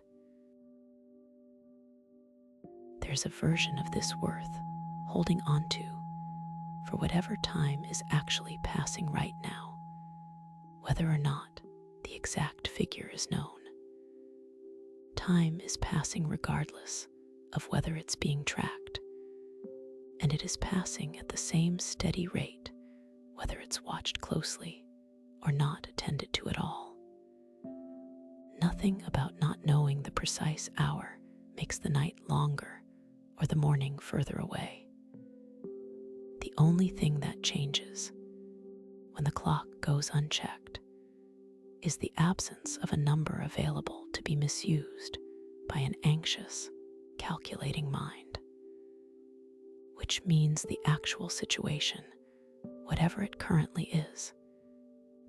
There's a version of this worth holding on to for whatever time is actually passing right now, whether or not the exact figure is known. Time is passing regardless of whether it's being tracked, and it is passing at the same steady rate whether it's watched closely or not attended to at all. Nothing about not knowing the precise hour makes the night longer or the morning further away. The only thing that changes when the clock goes unchecked is the absence of a number available to be misused by an anxious, calculating mind, which means the actual situation, whatever it currently is,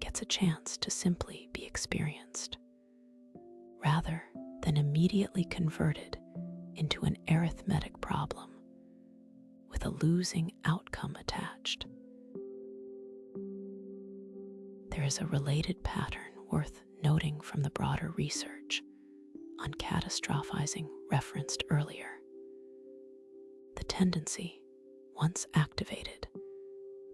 gets a chance to simply be experienced, rather than immediately converted into an arithmetic problem with a losing outcome attached. There is a related pattern worth noting from the broader research on catastrophizing referenced earlier. The tendency, once activated,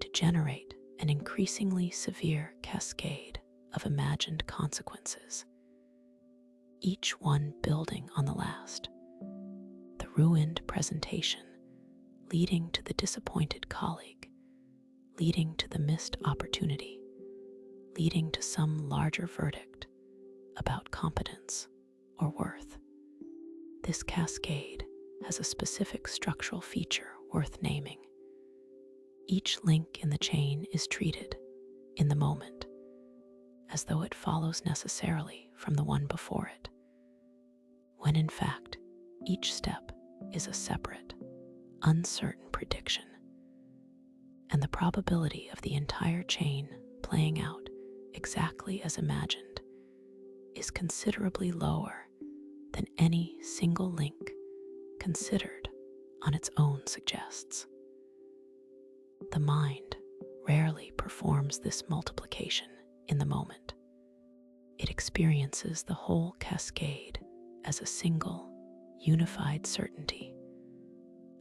to generate an increasingly severe cascade of imagined consequences, each one building on the last. The ruined presentation leading to the disappointed colleague, leading to the missed opportunity, leading to some larger verdict about competence or worth. This cascade has a specific structural feature worth naming. Each link in the chain is treated, in the moment, as though it follows necessarily from the one before it, when in fact each step is a separate, uncertain prediction, and the probability of the entire chain playing out exactly as imagined is considerably lower than any single link considered on its own suggests. The mind rarely performs this multiplication in the moment. It experiences the whole cascade as a single, unified certainty,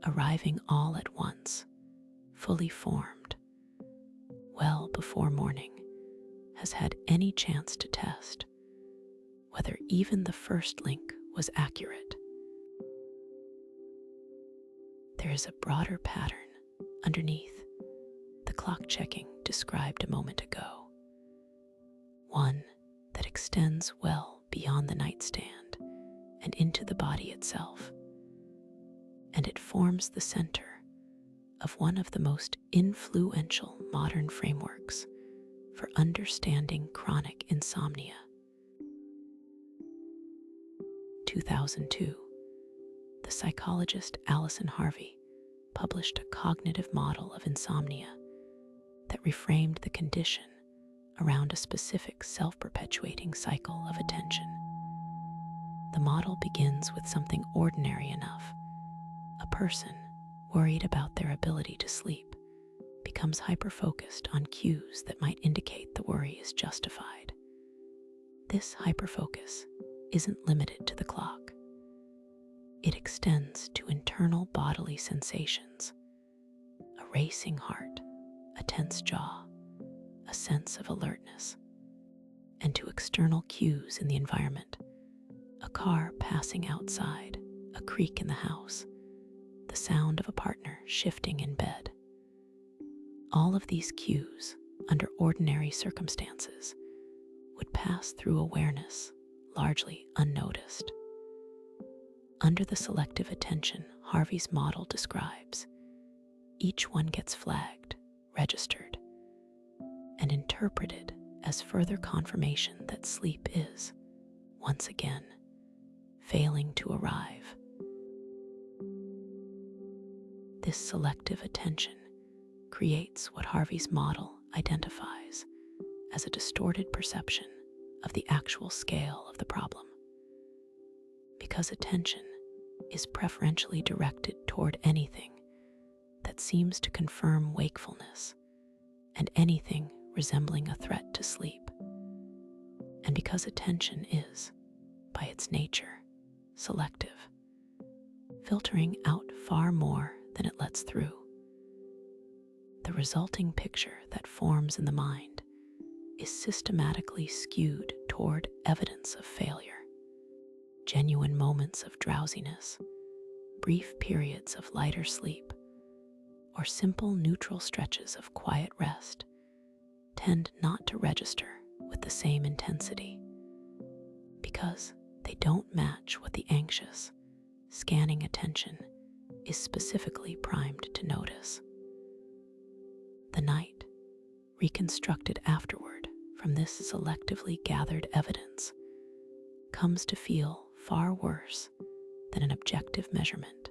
arriving all at once, fully formed, well before morning has had any chance to test whether even the first link was accurate. There is a broader pattern underneath the clock checking described a moment ago, one that extends well beyond the nightstand and into the body itself, and it forms the center of one of the most influential modern frameworks for understanding chronic insomnia. 2002, the psychologist Allison Harvey published a cognitive model of insomnia that reframed the condition around a specific self-perpetuating cycle of attention. The model begins with something ordinary enough. A person worried about their ability to sleep becomes hyper-focused on cues that might indicate the worry is justified. This hyperfocus isn't limited to the clock. It extends to internal bodily sensations, a racing heart, a tense jaw, a sense of alertness, and to external cues in the environment, a car passing outside, a creak in the house, the sound of a partner shifting in bed. All of these cues, under ordinary circumstances, would pass through awareness largely unnoticed. Under the selective attention Harvey's model describes, each one gets flagged, registered, and interpreted as further confirmation that sleep is, once again, failing to arrive. This selective attention creates what Harvey's model identifies as a distorted perception of the actual scale of the problem. Because attention is preferentially directed toward anything that seems to confirm wakefulness and anything resembling a threat to sleep, and because attention is, by its nature, selective, filtering out far more than it lets through, the resulting picture that forms in the mind is systematically skewed toward evidence of failure, genuine moments of drowsiness, brief periods of lighter sleep, or simple neutral stretches of quiet rest tend not to register with the same intensity because they don't match what the anxious, scanning attention is specifically primed to notice. The night, reconstructed afterward from this selectively gathered evidence, comes to feel far worse than an objective measurement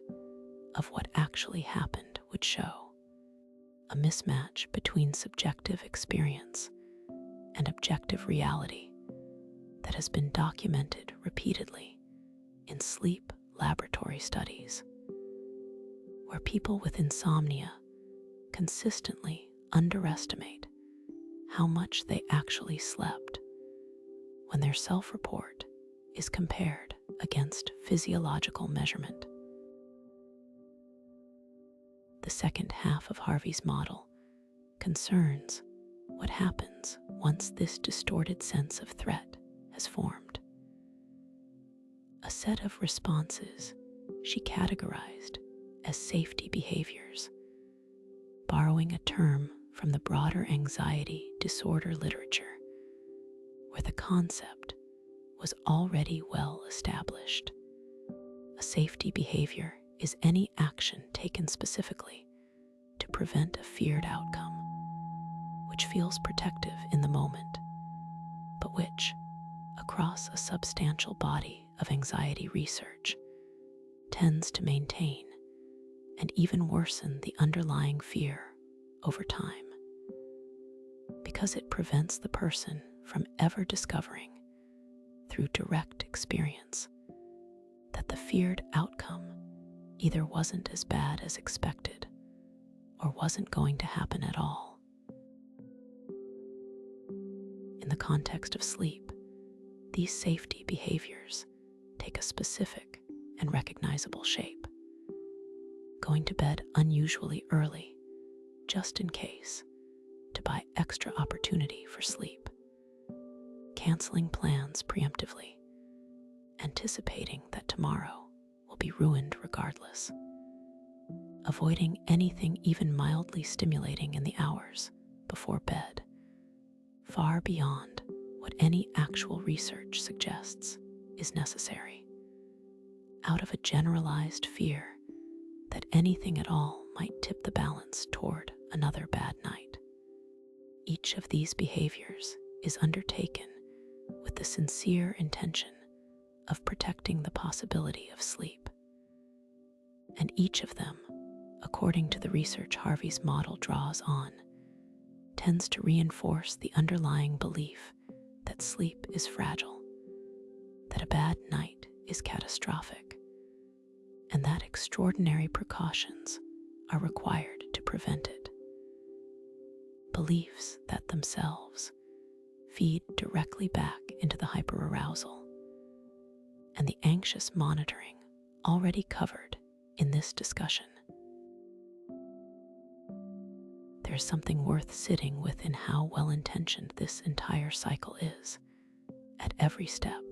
of what actually happened would show. A mismatch between subjective experience and objective reality that has been documented repeatedly in sleep laboratory studies, where people with insomnia consistently underestimate how much they actually slept when their self-report is compared against physiological measurement. The second half of Harvey's model concerns what happens once this distorted sense of threat has formed. A set of responses she categorized as safety behaviors, borrowing a term from the broader anxiety disorder literature, where the concept was already well established. A safety behavior is any action taken specifically to prevent a feared outcome, which feels protective in the moment, but which, across a substantial body of anxiety research, tends to maintain and even worsen the underlying fear over time, because it prevents the person from ever discovering, through direct experience, that the feared outcome either wasn't as bad as expected or wasn't going to happen at all. In the context of sleep, these safety behaviors take a specific and recognizable shape. Going to bed unusually early, just in case, to buy extra opportunity for sleep. Canceling plans preemptively, anticipating that tomorrow will be ruined regardless. Avoiding anything even mildly stimulating in the hours before bed, far beyond what any actual research suggests is necessary, out of a generalized fear that anything at all might tip the balance toward another bad night. Each of these behaviors is undertaken with the sincere intention of protecting the possibility of sleep. And each of them, according to the research Harvey's model draws on, tends to reinforce the underlying belief that sleep is fragile, that a bad night is catastrophic, and that extraordinary precautions are required to prevent it. Beliefs that themselves feed directly back into the hyperarousal and the anxious monitoring already covered in this discussion. There's something worth sitting with in how well-intentioned this entire cycle is. At every step,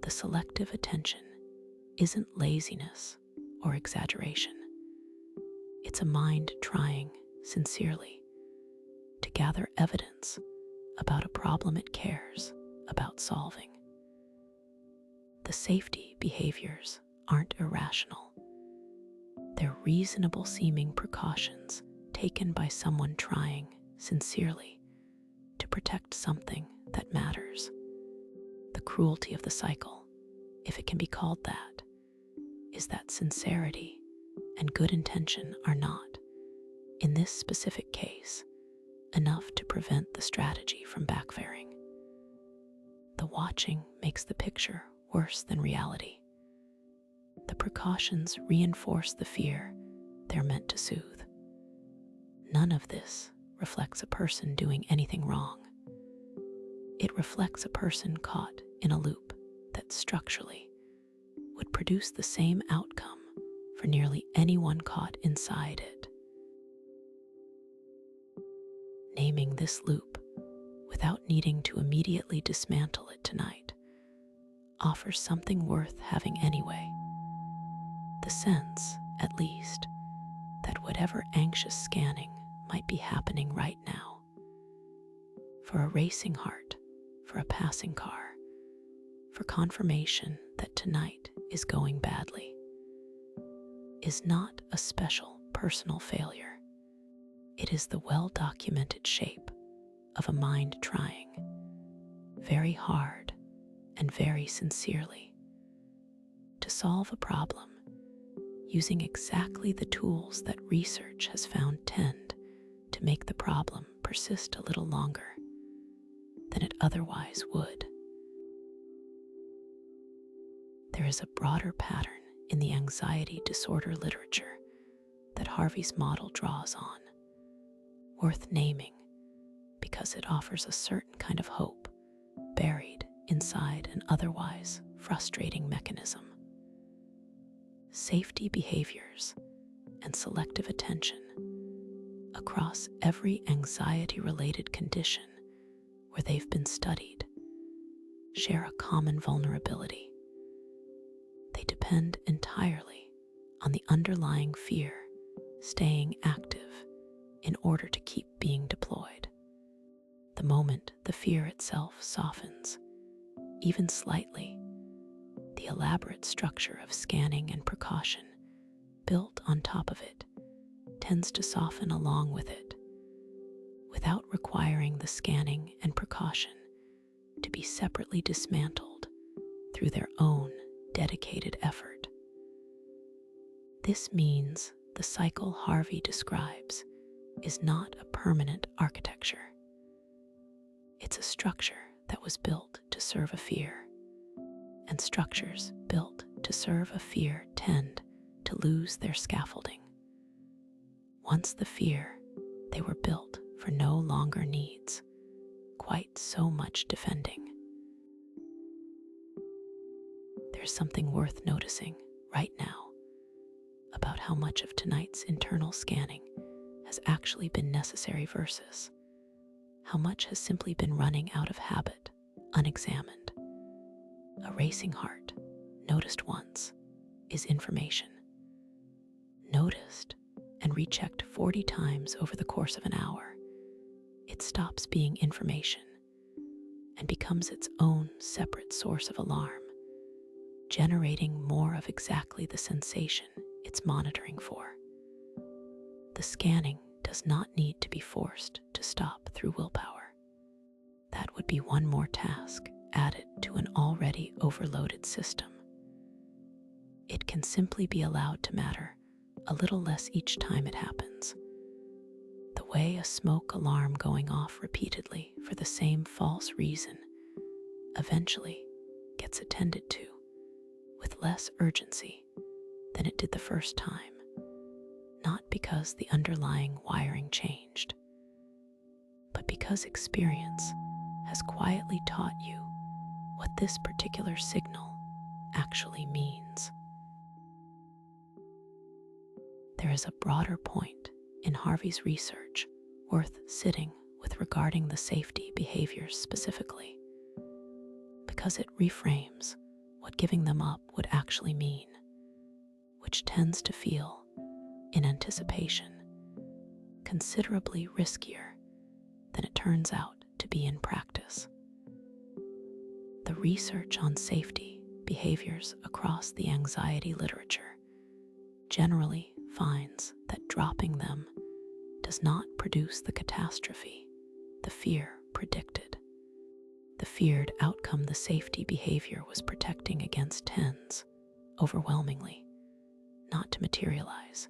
the selective attention isn't laziness or exaggeration. It's a mind trying sincerely to gather evidence about a problem it cares about solving. The safety behaviors aren't irrational. They're reasonable seeming precautions taken by someone trying sincerely to protect something that matters. The cruelty of the cycle, if it can be called that, is that sincerity and good intention are not, in this specific case, enough to prevent the strategy from backfiring. The watching makes the picture worse than reality. The precautions reinforce the fear they're meant to soothe. None of this reflects a person doing anything wrong. It reflects a person caught in a loop that structurally would produce the same outcome for nearly anyone caught inside it. Naming this loop without needing to immediately dismantle it tonight offers something worth having anyway. The sense, at least, that whatever anxious scanning might be happening right now, for a racing heart, for a passing car, for confirmation that tonight is going badly, is not a special personal failure. It is the well-documented shape of a mind trying very hard and very sincerely to solve a problem using exactly the tools that research has found tend to make the problem persist a little longer than it otherwise would. There is a broader pattern in the anxiety disorder literature that Harvey's model draws on, worth naming because it offers a certain kind of hope buried inside an otherwise frustrating mechanism. Safety behaviors and selective attention across every anxiety-related condition where they've been studied share a common vulnerability. They depend entirely on the underlying fear staying active in order to keep being deployed. The moment the fear itself softens, even slightly, the elaborate structure of scanning and precaution built on top of it tends to soften along with it, without requiring the scanning and precaution to be separately dismantled through their own dedicated effort. This means the cycle Harvey describes is not a permanent architecture. It's a structure that was built to serve a fear, and structures built to serve a fear tend to lose their scaffolding. Once the fear, they were built for no longer needs quite so much defending. There's something worth noticing right now about how much of tonight's internal scanning has actually been necessary versus how much has simply been running out of habit, unexamined. A racing heart, noticed once, is information. Noticed and rechecked 40 times over the course of an hour, it stops being information and becomes its own separate source of alarm, generating more of exactly the sensation it's monitoring for. The scanning does not need to be forced to stop through willpower. That would be one more task added to an already overloaded system. It can simply be allowed to matter a little less each time it happens. The way a smoke alarm going off repeatedly for the same false reason eventually gets attended to with less urgency than it did the first time, not because the underlying wiring changed, but because experience has quietly taught you what this particular signal actually means. There is a broader point in Harvey's research worth sitting with regarding the safety behaviors specifically, because it reframes what giving them up would actually mean, which tends to feel, in anticipation, considerably riskier than it turns out to be in practice. The research on safety behaviors across the anxiety literature generally finds that dropping them does not produce the catastrophe the fear predicted. The feared outcome the safety behavior was protecting against tends, overwhelmingly, not to materialize,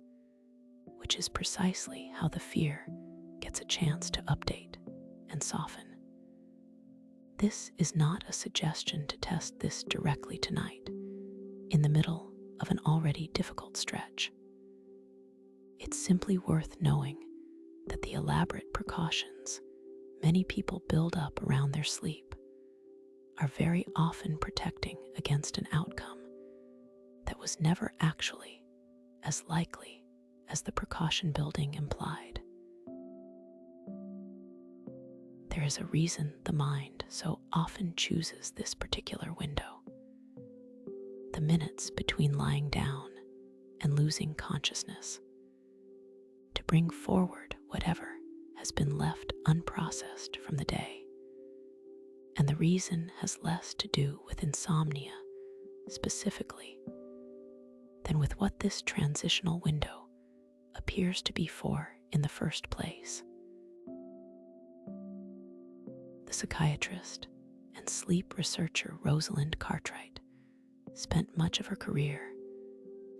which is precisely how the fear gets a chance to update and soften. This is not a suggestion to test this directly tonight, in the middle of an already difficult stretch. It's simply worth knowing that the elaborate precautions many people build up around their sleep are very often protecting against an outcome that was never actually as likely as the precaution building implied. There is a reason the mind so often chooses this particular window. The minutes between lying down and losing consciousness, to bring forward whatever has been left unprocessed from the day. And the reason has less to do with insomnia specifically than with what this transitional window appears to be for in the first place. The psychiatrist and sleep researcher Rosalind Cartwright spent much of her career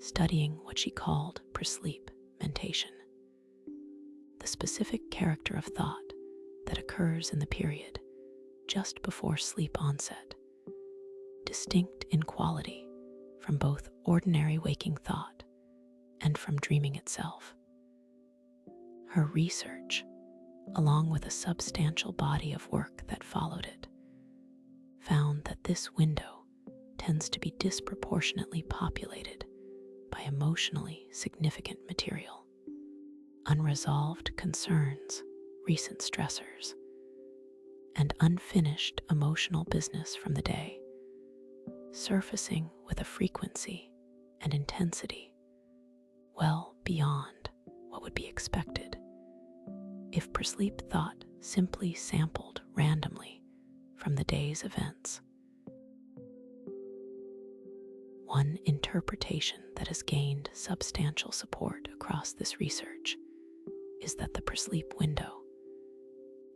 studying what she called presleep mentation, the specific character of thought that occurs in the period just before sleep onset, distinct in quality from both ordinary waking thought and from dreaming itself. Her research, along with a substantial body of work that followed it, found that this window tends to be disproportionately populated by emotionally significant material, unresolved concerns, recent stressors, and unfinished emotional business from the day, surfacing with a frequency and intensity well beyond what would be expected if presleep thought simply sampled randomly from the day's events. One interpretation that has gained substantial support across this research is that the presleep window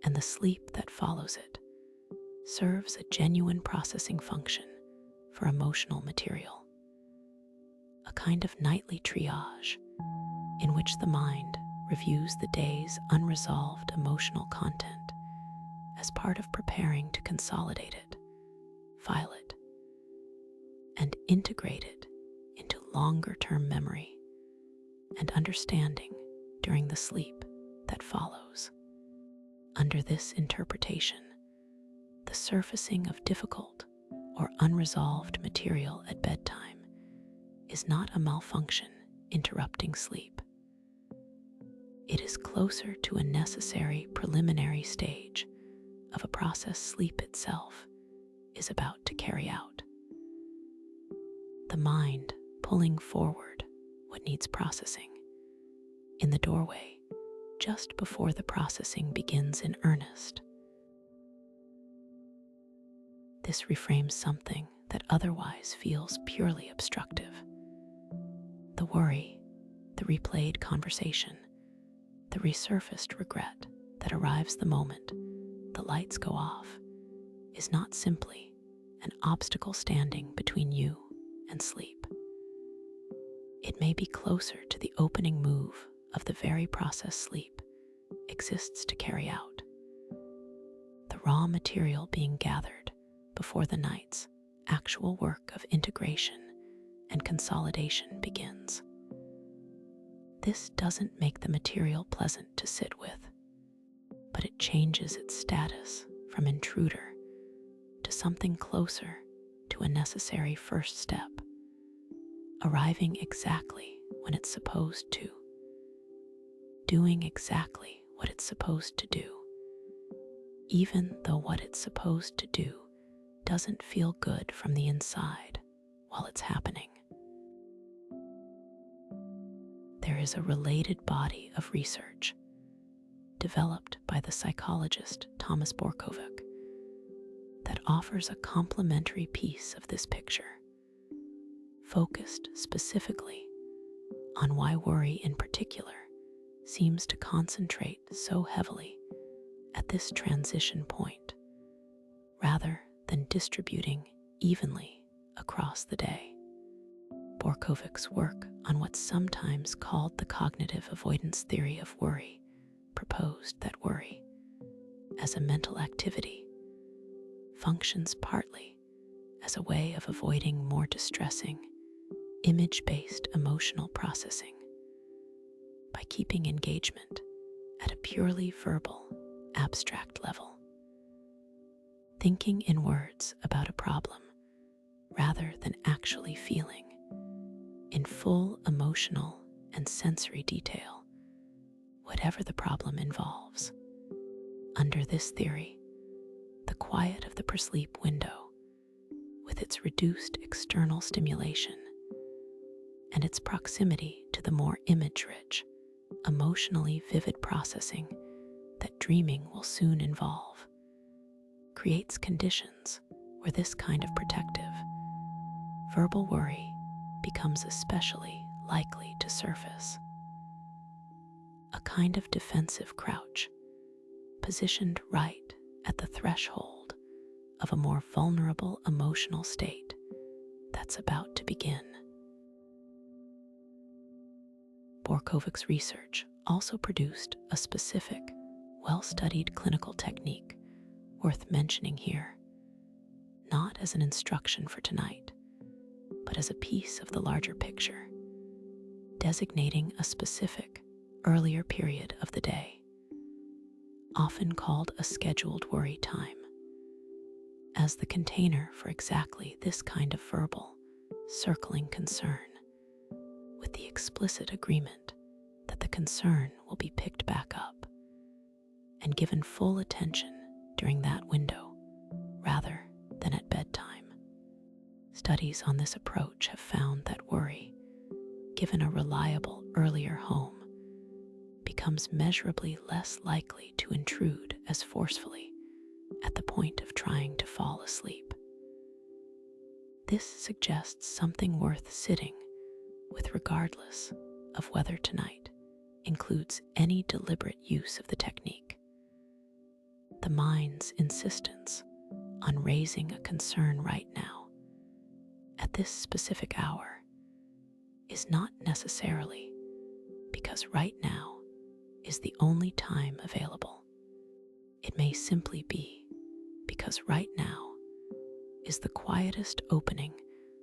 and the sleep that follows it serves a genuine processing function for emotional material, a kind of nightly triage in which the mind reviews the day's unresolved emotional content as part of preparing to consolidate it, file it, and integrate it into longer-term memory and understanding during the sleep that follows. Under this interpretation, the surfacing of difficult or unresolved material at bedtime is not a malfunction interrupting sleep. It is closer to a necessary preliminary stage of a process sleep itself is about to carry out. The mind pulling forward what needs processing in the doorway just before the processing begins in earnest. This reframes something that otherwise feels purely obstructive. The worry, the replayed conversation, the resurfaced regret that arrives the moment the lights go off is not simply an obstacle standing between you and sleep. It may be closer to the opening move of the very process sleep exists to carry out. The raw material being gathered before the night's actual work of integration and consolidation begins. This doesn't make the material pleasant to sit with, but it changes its status from intruder to something closer to a necessary first step, arriving exactly when it's supposed to, doing exactly what it's supposed to do, even though what it's supposed to do doesn't feel good from the inside while it's happening. There is a related body of research developed by the psychologist Thomas Borkovic that offers a complementary piece of this picture, focused specifically on why worry in particular seems to concentrate so heavily at this transition point, rather than distributing evenly across the day. Borkovic's work on what's sometimes called the cognitive avoidance theory of worry proposed that worry, as a mental activity, functions partly as a way of avoiding more distressing, image-based emotional processing by keeping engagement at a purely verbal, abstract level. Thinking in words about a problem rather than actually feeling in full emotional and sensory detail whatever the problem involves. Under this theory, the quiet of the presleep window, with its reduced external stimulation and its proximity to the more image-rich, emotionally vivid processing that dreaming will soon involve, creates conditions where this kind of protective, verbal worry becomes especially likely to surface. A kind of defensive crouch, positioned right at the threshold of a more vulnerable emotional state that's about to begin. Borkovic's research also produced a specific, well-studied clinical technique worth mentioning here, not as an instruction for tonight, but as a piece of the larger picture, designating a specific, earlier period of the day, often called a scheduled worry time, as the container for exactly this kind of verbal, circling concern, with the explicit agreement that the concern will be picked back up and given full attention during that window rather than at bedtime. Studies on this approach have found that worry, given a reliable earlier home, becomes measurably less likely to intrude as forcefully at the point of trying to fall asleep. This suggests something worth sitting with regardless of whether tonight includes any deliberate use of the technique. The mind's insistence on raising a concern right now, at this specific hour, is not necessarily because right now is the only time available. It may simply be because right now is the quietest opening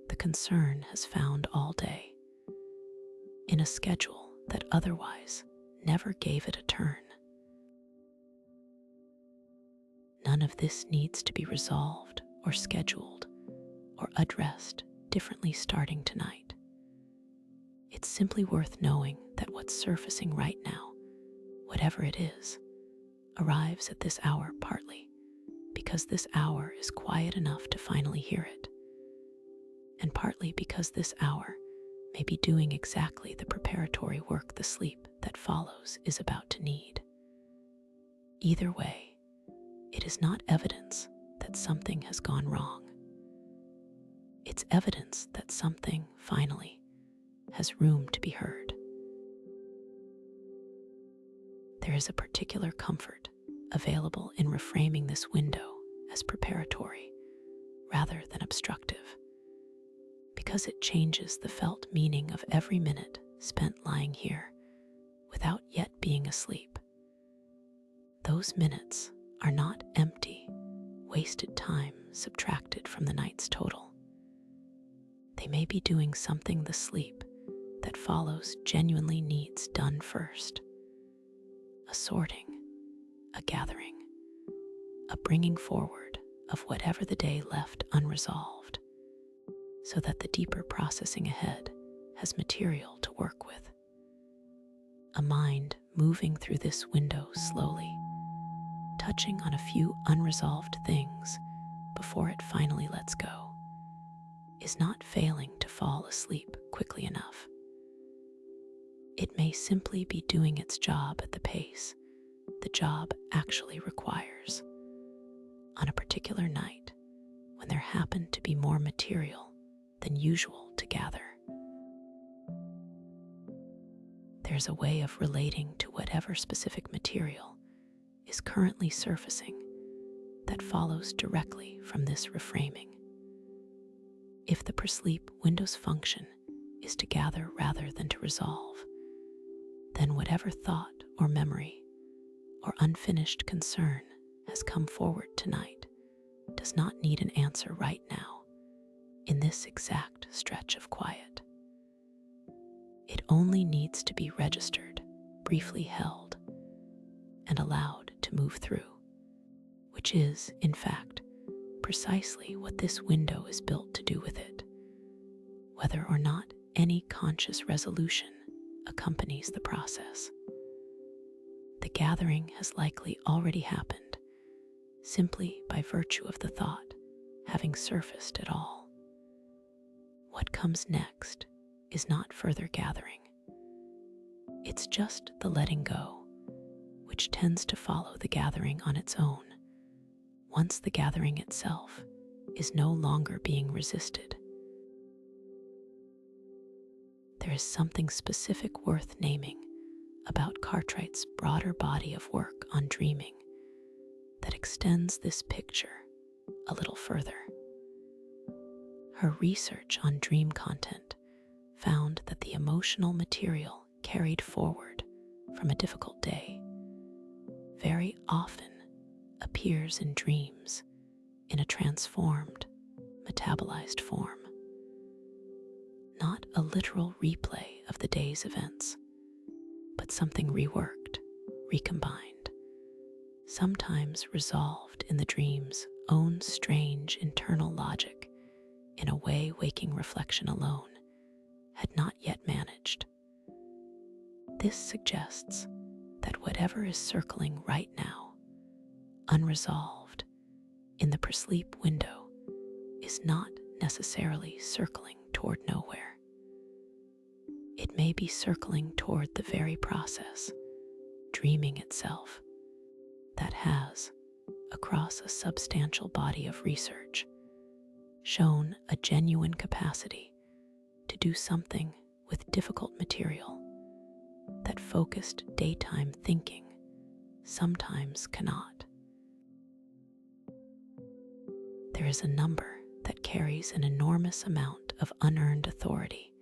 the concern has found all day, in a schedule that otherwise never gave it a turn. None of this needs to be resolved or scheduled or addressed differently starting tonight. It's simply worth knowing that what's surfacing right now, whatever it is, arrives at this hour partly because this hour is quiet enough to finally hear it, and partly because this hour may be doing exactly the preparatory work the sleep that follows is about to need. Either way, it is not evidence that something has gone wrong. It's evidence that something, finally, has room to be heard. There is a particular comfort available in reframing this window as preparatory rather than obstructive, because it changes the felt meaning of every minute spent lying here without yet being asleep. Those minutes are not empty, wasted time subtracted from the night's total. They may be doing something the sleep that follows genuinely needs done first. A sorting, a gathering, a bringing forward of whatever the day left unresolved, so that the deeper processing ahead has material to work with. A mind moving through this window slowly, touching on a few unresolved things before it finally lets go, is not failing to fall asleep quickly enough. It may simply be doing its job at the pace the job actually requires. On a particular night, when there happened to be more material than usual to gather, there's a way of relating to whatever specific material is currently surfacing that follows directly from this reframing. If the per-sleep window's function is to gather rather than to resolve, then whatever thought or memory or unfinished concern has come forward tonight does not need an answer right now, in this exact stretch of quiet. It only needs to be registered, briefly held, and allowed to move through, which is, in fact, precisely what this window is built to do with it, whether or not any conscious resolution accompanies the process. The gathering has likely already happened, simply by virtue of the thought having surfaced at all. What comes next is not further gathering. It's just the letting go, which tends to follow the gathering on its own, once the gathering itself is no longer being resisted. There is something specific worth naming about Cartwright's broader body of work on dreaming that extends this picture a little further. Her research on dream content found that the emotional material carried forward from a difficult day very often appears in dreams in a transformed, metabolized form. Not a literal replay of the day's events, but something reworked, recombined, sometimes resolved in the dream's own strange internal logic in a way waking reflection alone had not yet managed. This suggests that whatever is circling right now, unresolved, in the per-sleep window is not necessarily circling toward nowhere. It may be circling toward the very process, dreaming itself, that has, across a substantial body of research, shown a genuine capacity to do something with difficult material that focused daytime thinking sometimes cannot. There is a number that carries an enormous amount of unearned authority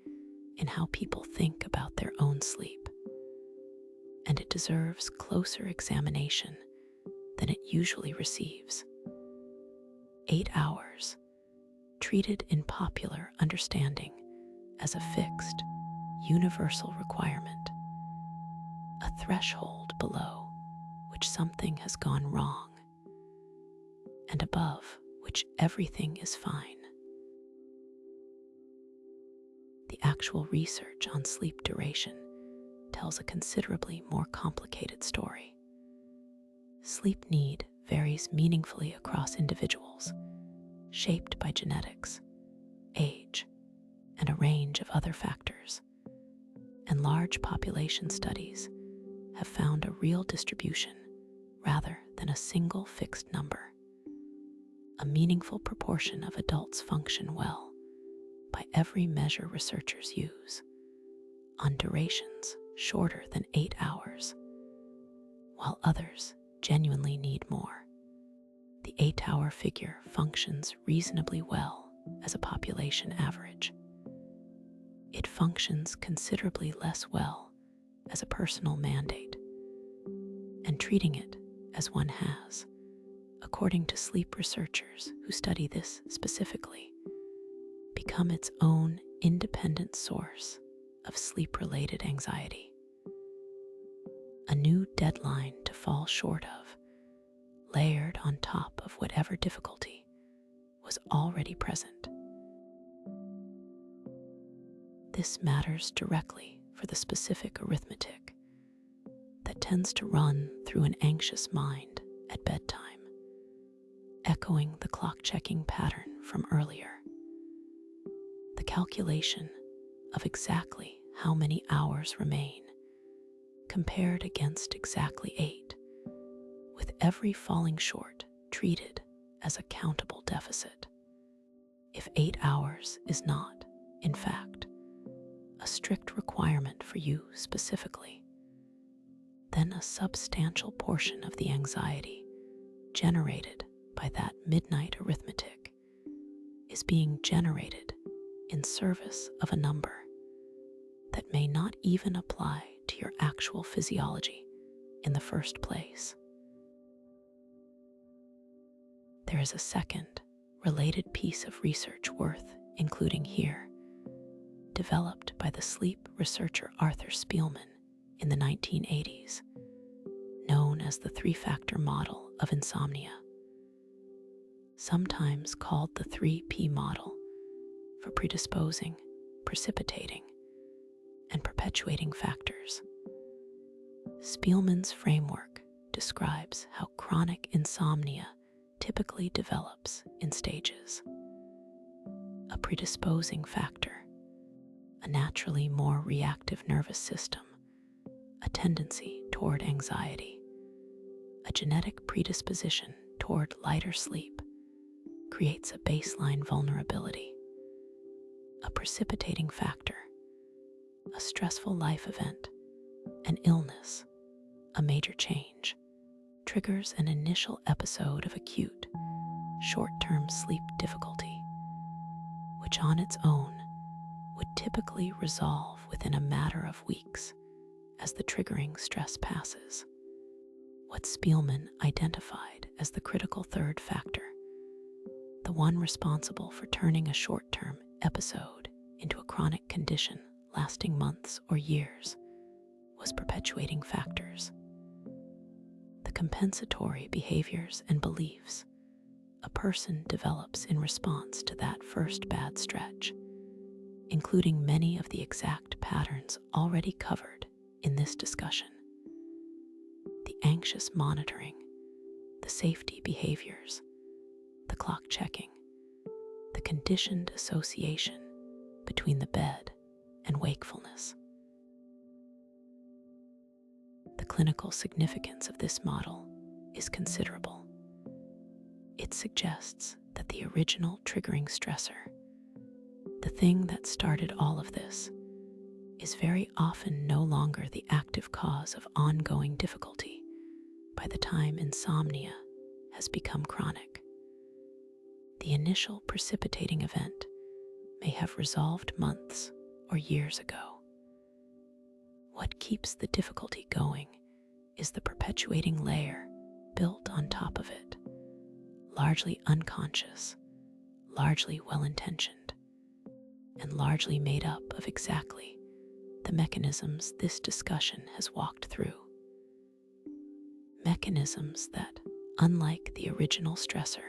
in how people think about their own sleep, and it deserves closer examination than it usually receives. 8 hours, treated in popular understanding as a fixed, universal requirement, a threshold below which something has gone wrong, and above which everything is fine. The actual research on sleep duration tells a considerably more complicated story. Sleep need varies meaningfully across individuals, shaped by genetics, age, and a range of other factors, and large population studies have found a real distribution rather than a single fixed number. A meaningful proportion of adults function well by every measure researchers use, on durations shorter than 8 hours, while others genuinely need more. The 8-hour figure functions reasonably well as a population average. It functions considerably less well as a personal mandate, and treating it as one has, according to sleep researchers who study this specifically, become its own independent source of sleep-related anxiety. A new deadline to fall short of, layered on top of whatever difficulty was already present. This matters directly for the specific arithmetic that tends to run through an anxious mind at bedtime, echoing the clock-checking pattern from earlier. The calculation of exactly how many hours remain compared against exactly 8, with every falling short treated as a countable deficit. If 8 hours is not, in fact, a strict requirement for you specifically, then a substantial portion of the anxiety generated by that midnight arithmetic is being generated in service of a number that may not even apply to your actual physiology in the first place. There is a second, related piece of research worth including here, developed by the sleep researcher Arthur Spielman in the 1980s, known as the 3-factor model of insomnia, sometimes called the 3P model for predisposing, precipitating, and perpetuating factors. Spielman's framework describes how chronic insomnia typically develops in stages. A predisposing factor, a naturally more reactive nervous system, a tendency toward anxiety, a genetic predisposition toward lighter sleep, creates a baseline vulnerability. A precipitating factor, a stressful life event, an illness, a major change, triggers an initial episode of acute, short-term sleep difficulty, which on its own would typically resolve within a matter of weeks as the triggering stress passes. What Spielman identified as the critical third factor, the one responsible for turning a short-term episode into a chronic condition lasting months or years, was perpetuating factors. The compensatory behaviors and beliefs a person develops in response to that first bad stretch, including many of the exact patterns already covered in this discussion. The anxious monitoring, the safety behaviors, the clock checking, the conditioned association between the bed and wakefulness. The clinical significance of this model is considerable. It suggests that the original triggering stressor, the thing that started all of this, is very often no longer the active cause of ongoing difficulty by the time insomnia has become chronic. The initial precipitating event may have resolved months or years ago. What keeps the difficulty going is the perpetuating layer built on top of it, largely unconscious, largely well-intentioned, and largely made up of exactly the mechanisms this discussion has walked through. Mechanisms that, unlike the original stressor,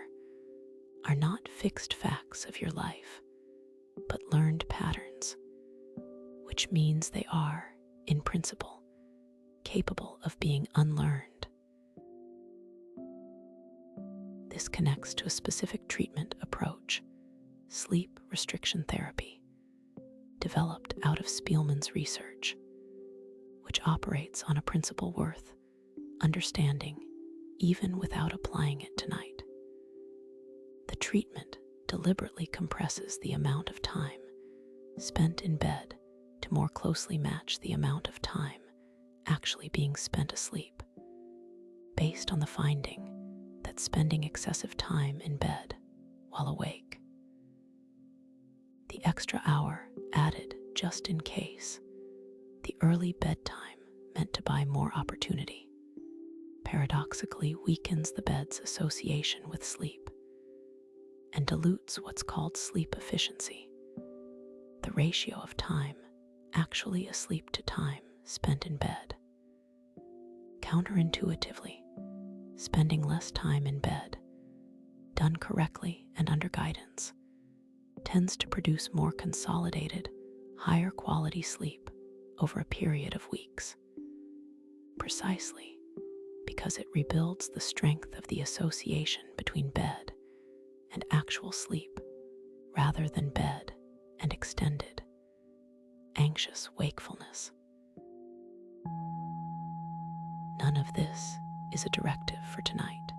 are not fixed facts of your life, but learned patterns, which means they are, in principle, capable of being unlearned. This connects to a specific treatment approach, sleep restriction therapy, developed out of Spielman's research, which operates on a principle worth understanding even without applying it tonight. The treatment deliberately compresses the amount of time spent in bed to more closely match the amount of time actually being spent asleep, based on the finding that spending excessive time in bed while awake, the extra hour added just in case, the early bedtime meant to buy more opportunity, paradoxically weakens the bed's association with sleep and dilutes what's called sleep efficiency, the ratio of time actually asleep to time spent in bed. Counterintuitively, spending less time in bed, done correctly and under guidance, tends to produce more consolidated, higher quality sleep over a period of weeks, precisely because it rebuilds the strength of the association between bed and actual sleep, rather than bed and extended, anxious wakefulness. None of this is a directive for tonight.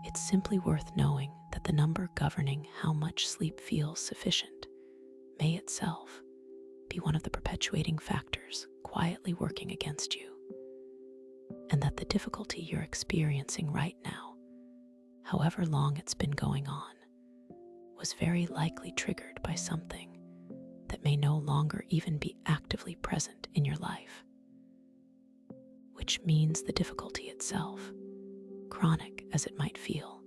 It's simply worth knowing that the number governing how much sleep feels sufficient may itself be one of the perpetuating factors quietly working against you, and that the difficulty you're experiencing right now, however long it's been going on, was very likely triggered by something that may no longer even be actively present in your life, which means the difficulty itself, chronic as it might feel,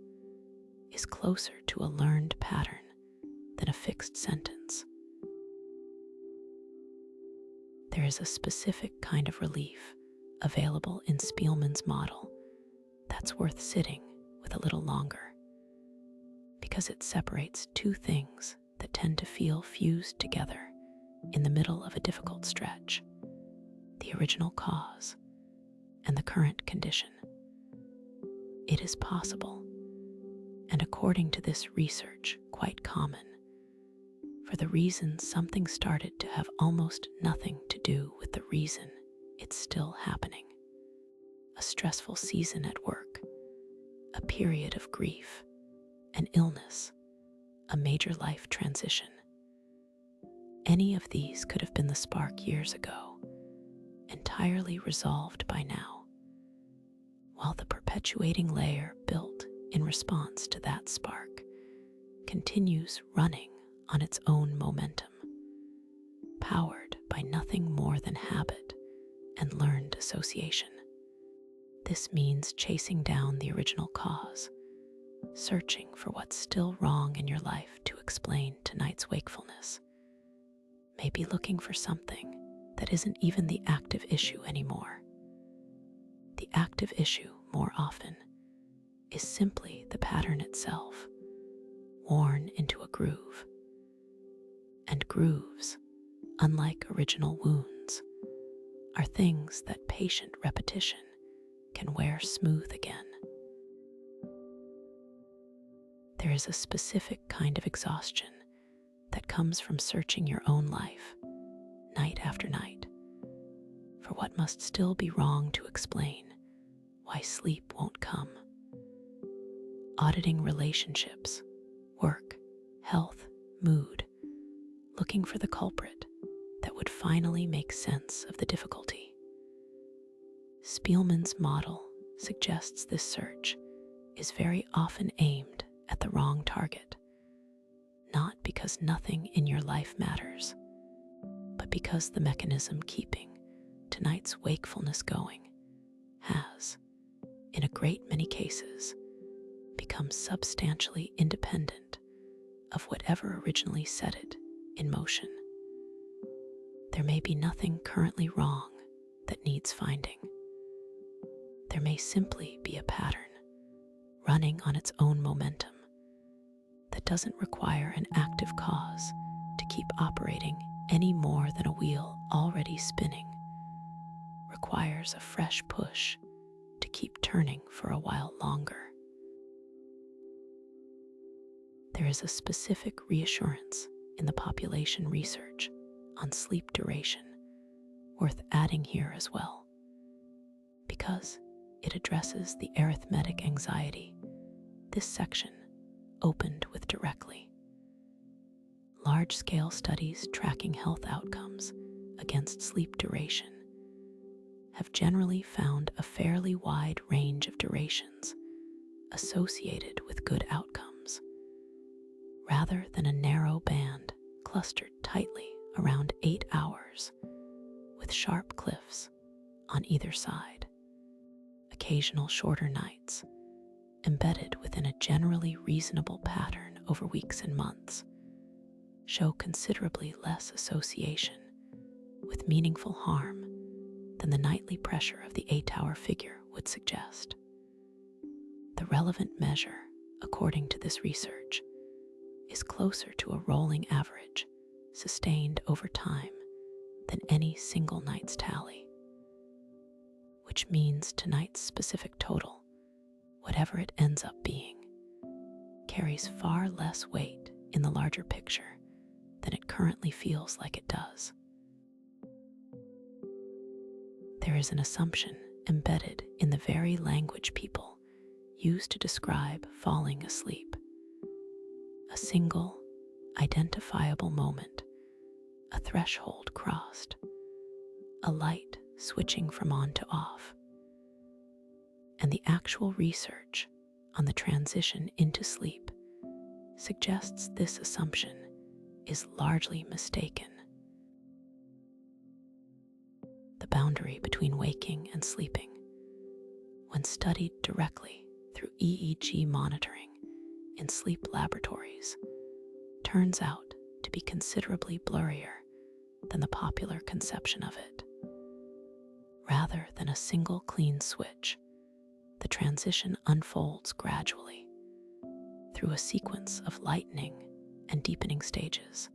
is closer to a learned pattern than a fixed sentence. There is a specific kind of relief available in Spielman's model that's worth sitting with a little longer, because it separates two things that tend to feel fused together in the middle of a difficult stretch: the original cause and the current condition. It is possible, and according to this research, quite common, for the reason something started to have almost nothing to do with the reason it's still happening. A stressful season at work, a period of grief, an illness, a major life transition. Any of these could have been the spark years ago, entirely resolved by now, while the perpetuating layer built in response to that spark continues running on its own momentum, powered by nothing more than habit and learned association. This means chasing down the original cause, searching for what's still wrong in your life to explain tonight's wakefulness, maybe looking for something that isn't even the active issue anymore. The active issue, more often, is simply the pattern itself, worn into a groove. And grooves, unlike original wounds, are things that patient repetition can wear smooth again. There is a specific kind of exhaustion that comes from searching your own life, night after night, for what must still be wrong to explain why sleep won't come. Auditing relationships, work, health, mood, looking for the culprit that would finally make sense of the difficulty. Spielman's model suggests this search is very often aimed at the wrong target, not because nothing in your life matters, but because the mechanism keeping tonight's wakefulness going has, in a great many cases, become substantially independent of whatever originally set it in motion. There may be nothing currently wrong that needs finding. There may simply be a pattern running on its own momentum that doesn't require an active cause to keep operating any more than a wheel already spinning requires a fresh push to keep turning for a while longer. There is a specific reassurance in the population research on sleep duration worth adding here as well, because it addresses the arithmetic anxiety this section opened with directly. Large-scale studies tracking health outcomes against sleep duration have generally found a fairly wide range of durations associated with good outcomes, rather than a narrow band clustered tightly around 8 hours with sharp cliffs on either side. Occasional shorter nights, embedded within a generally reasonable pattern over weeks and months, show considerably less association with meaningful harm than the nightly pressure of the 8-hour figure would suggest. The relevant measure, according to this research, is closer to a rolling average sustained over time than any single night's tally, which means tonight's specific total, whatever it ends up being, carries far less weight in the larger picture than it currently feels like it does. There is an assumption embedded in the very language people use to describe falling asleep. A single, identifiable moment, a threshold crossed, a light switching from on to off. And the actual research on the transition into sleep suggests this assumption is largely mistaken. The boundary between waking and sleeping, when studied directly through EEG monitoring in sleep laboratories, turns out to be considerably blurrier than the popular conception of it. Rather than a single clean switch, the transition unfolds gradually through a sequence of lightening and deepening stages,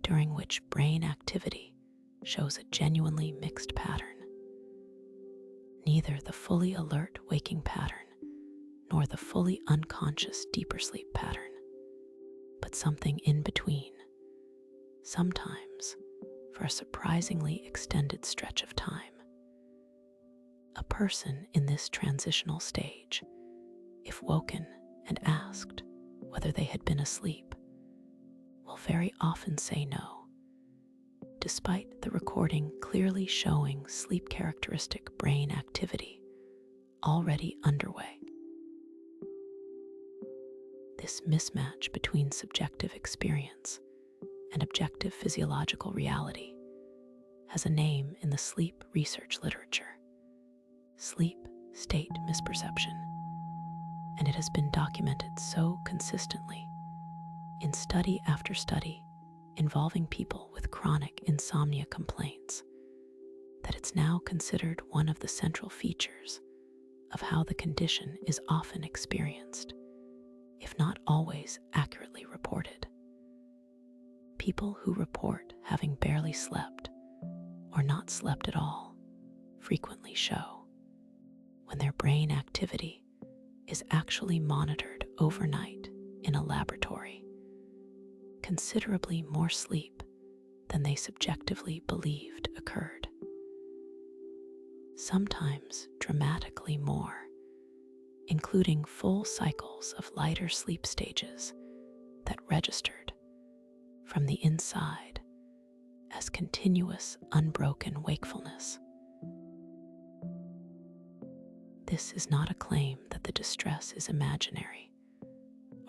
during which brain activity shows a genuinely mixed pattern. Neither the fully alert waking pattern nor the fully unconscious deeper sleep pattern, but something in between, sometimes for a surprisingly extended stretch of time. A person in this transitional stage, if woken and asked whether they had been asleep, will very often say no, despite the recording clearly showing sleep characteristic brain activity already underway. This mismatch between subjective experience and objective physiological reality has a name in the sleep research literature: sleep state misperception, and it has been documented so consistently in study after study involving people with chronic insomnia complaints that it's now considered one of the central features of how the condition is often experienced, if not always accurately reported. People who report having barely slept or not slept at all frequently show, when their brain activity is actually monitored overnight in a laboratory, considerably more sleep than they subjectively believed occurred. Sometimes dramatically more, including full cycles of lighter sleep stages that registered from the inside as continuous, unbroken wakefulness. This is not a claim that the distress is imaginary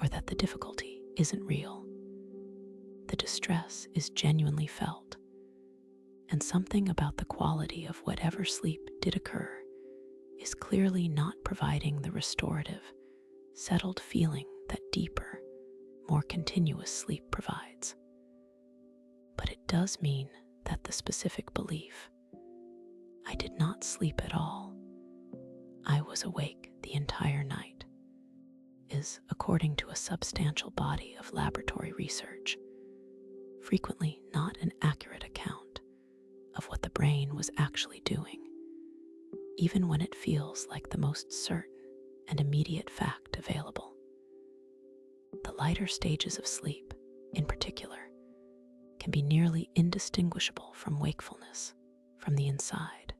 or that the difficulty isn't real. The distress is genuinely felt, and something about the quality of whatever sleep did occur is clearly not providing the restorative, settled feeling that deeper, more continuous sleep provides. But it does mean at the specific belief, "I did not sleep at all. I was awake the entire night," is, according to a substantial body of laboratory research, frequently not an accurate account of what the brain was actually doing, even when it feels like the most certain and immediate fact available. The lighter stages of sleep, in particular, can be nearly indistinguishable from wakefulness from the inside,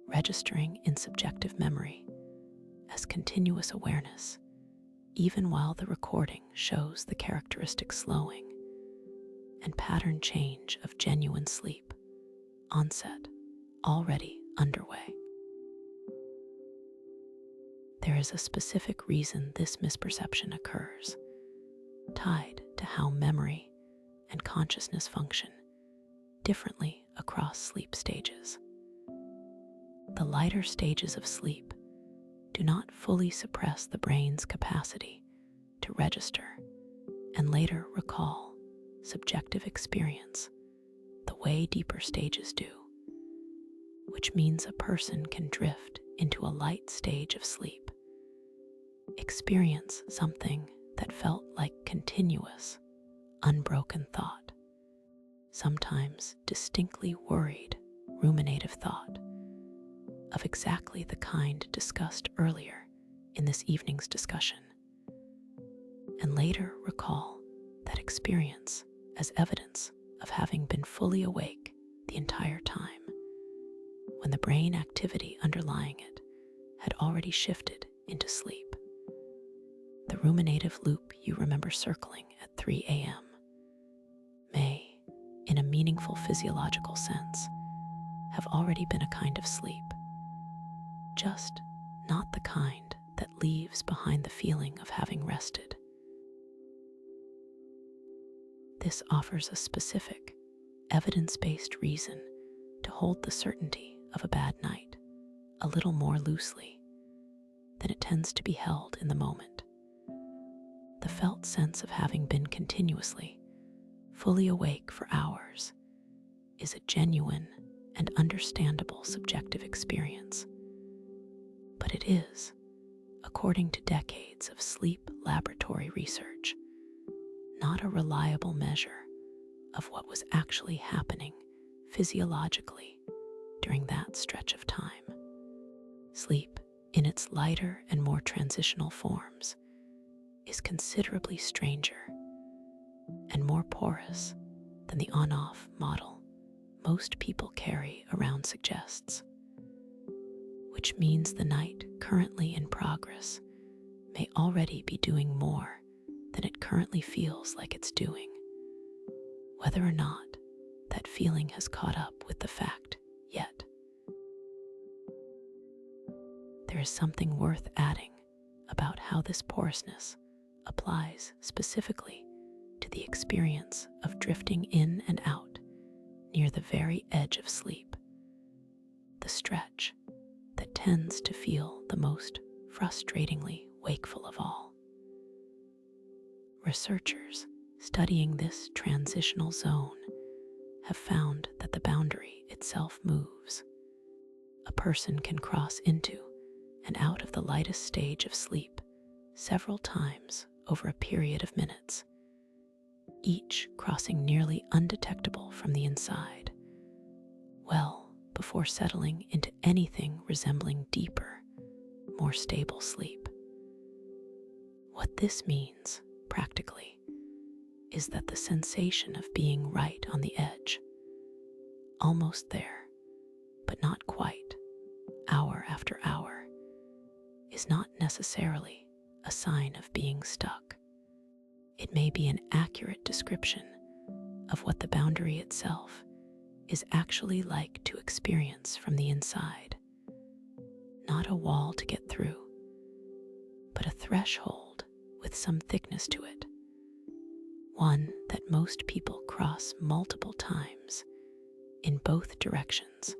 registering in subjective memory as continuous awareness, even while the recording shows the characteristic slowing and pattern change of genuine sleep onset already underway. There is a specific reason this misperception occurs, tied to how memory and consciousness function differently across sleep stages. The lighter stages of sleep do not fully suppress the brain's capacity to register and later recall subjective experience the way deeper stages do, which means a person can drift into a light stage of sleep, experience something that felt like continuous, unbroken thought, sometimes distinctly worried, ruminative thought, of exactly the kind discussed earlier in this evening's discussion, and later recall that experience as evidence of having been fully awake the entire time, when the brain activity underlying it had already shifted into sleep. The ruminative loop you remember circling at 3 a.m. may, in a meaningful physiological sense, have already been a kind of sleep, just not the kind that leaves behind the feeling of having rested. This offers a specific, evidence-based reason to hold the certainty of a bad night a little more loosely than it tends to be held in the moment. The felt sense of having been continuously, fully awake for hours is a genuine and understandable subjective experience, but it is, according to decades of sleep laboratory research, not a reliable measure of what was actually happening physiologically during that stretch of time. Sleep, in its lighter and more transitional forms, is considerably stranger and more porous than the on-off model most people carry around suggests, which means the night currently in progress may already be doing more than it currently feels like it's doing, whether or not that feeling has caught up with the fact yet. There is something worth adding about how this porousness applies specifically to the experience of drifting in and out near the very edge of sleep, the stretch that tends to feel the most frustratingly wakeful of all. Researchers studying this transitional zone have found that the boundary itself moves. A person can cross into and out of the lightest stage of sleep several times over a period of minutes, each crossing nearly undetectable from the inside, well before settling into anything resembling deeper, more stable sleep. What this means, practically, is that the sensation of being right on the edge, almost there, but not quite, hour after hour, is not necessarily a sign of being stuck. It may be an accurate description of what the boundary itself is actually like to experience from the inside. Not a wall to get through, but a threshold with some thickness to it. One that most people cross multiple times in both directions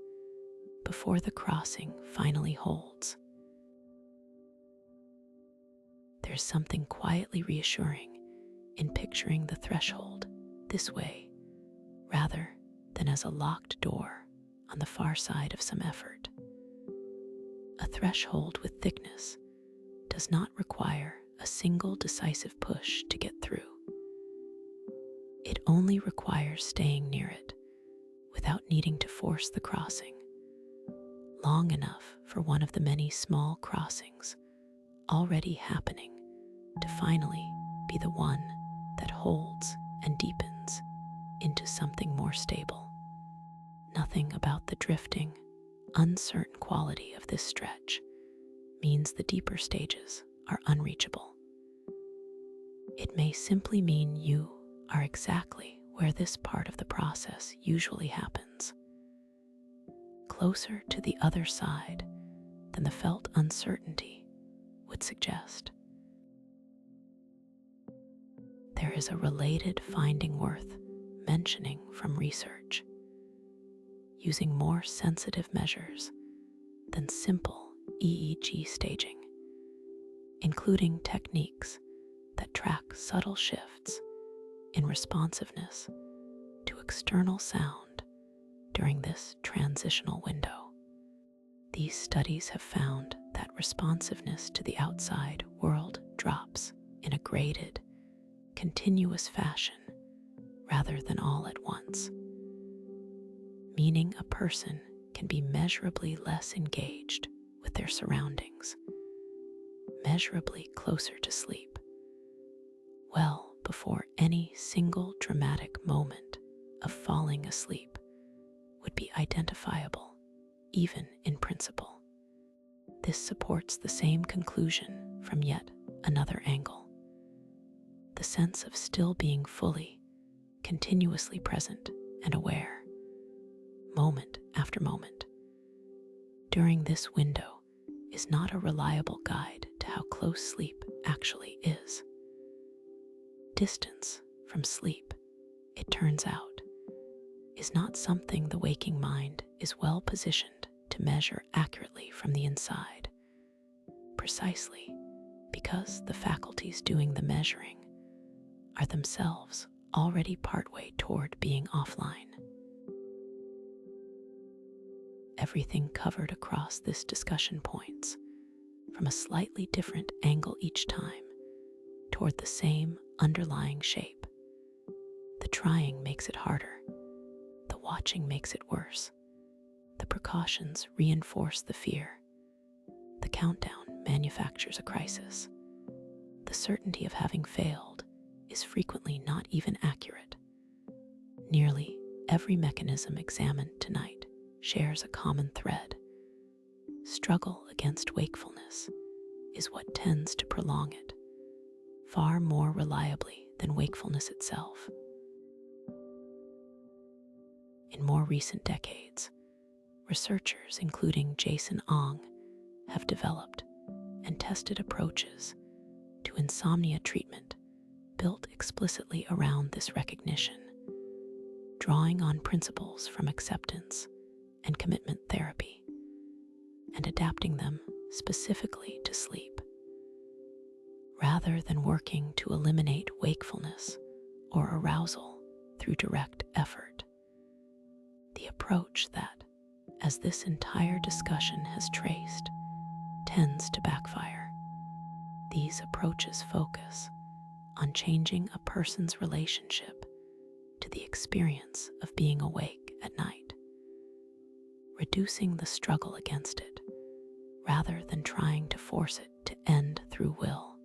before the crossing finally holds. There's something quietly reassuring in picturing the threshold this way rather than as a locked door on the far side of some effort. A threshold with thickness does not require a single decisive push to get through. It only requires staying near it without needing to force the crossing, long enough for one of the many small crossings already happening to finally be the one that holds and deepens into something more stable. Nothing about the drifting, uncertain quality of this stretch means the deeper stages are unreachable. It may simply mean you are exactly where this part of the process usually happens, closer to the other side than the felt uncertainty would suggest. There is a related finding worth mentioning from research. Using more sensitive measures than simple EEG staging, including techniques that track subtle shifts in responsiveness to external sound during this transitional window. These studies have found that responsiveness to the outside world drops in a graded, continuous fashion rather than all at once, meaning a person can be measurably less engaged with their surroundings, measurably closer to sleep, well before any single dramatic moment of falling asleep would be identifiable, even in principle. This supports the same conclusion from yet another angle. The sense of still being fully, continuously present and aware, moment after moment, during this window is not a reliable guide to how close sleep actually is. Distance from sleep, it turns out, is not something the waking mind is well positioned to measure accurately from the inside, precisely because the faculties doing the measuring are themselves already partway toward being offline. Everything covered across this discussion points, from a slightly different angle each time, toward the same underlying shape. The trying makes it harder. The watching makes it worse. The precautions reinforce the fear. The countdown manufactures a crisis. The certainty of having failed is frequently not even accurate. Nearly every mechanism examined tonight shares a common thread. Struggle against wakefulness is what tends to prolong it, far more reliably than wakefulness itself. In more recent decades, researchers including Jason Ong have developed and tested approaches to insomnia treatment built explicitly around this recognition, drawing on principles from acceptance and commitment therapy, and adapting them specifically to sleep. Rather than working to eliminate wakefulness or arousal through direct effort, the approach that, as this entire discussion has traced, tends to backfire. These approaches focus on changing a person's relationship to the experience of being awake at night, reducing the struggle against it rather than trying to force it to end through will.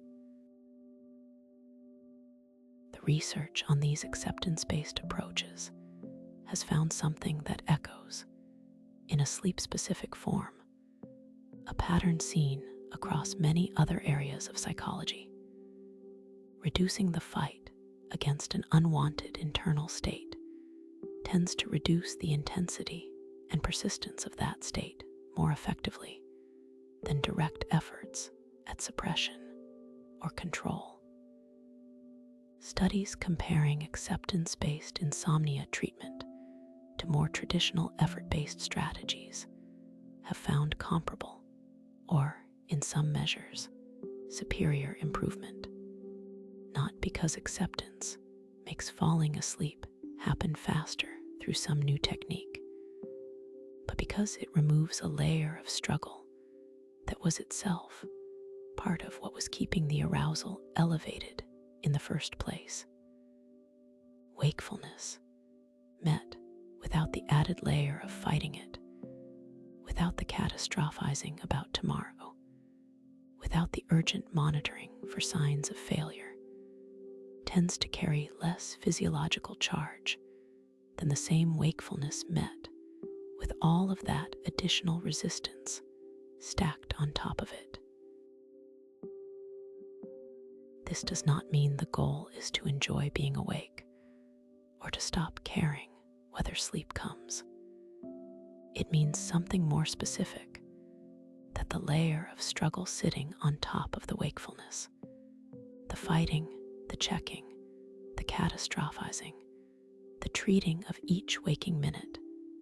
The research on these acceptance-based approaches has found something that echoes, in a sleep-specific form, a pattern seen across many other areas of psychology. Reducing the fight against an unwanted internal state tends to reduce the intensity and persistence of that state more effectively than direct efforts at suppression or control. Studies comparing acceptance-based insomnia treatment to more traditional effort-based strategies have found comparable, or in some measures, superior improvement, not because acceptance makes falling asleep happen faster through some new technique, but because it removes a layer of struggle that was itself part of what was keeping the arousal elevated in the first place. Wakefulness met without the added layer of fighting it, without the catastrophizing about tomorrow, without the urgent monitoring for signs of failure, tends to carry less physiological charge than the same wakefulness met with all of that additional resistance stacked on top of it. This does not mean the goal is to enjoy being awake or to stop caring whether sleep comes. It means something more specific, that the layer of struggle sitting on top of the wakefulness, the fighting, the checking, the catastrophizing, the treating of each waking minute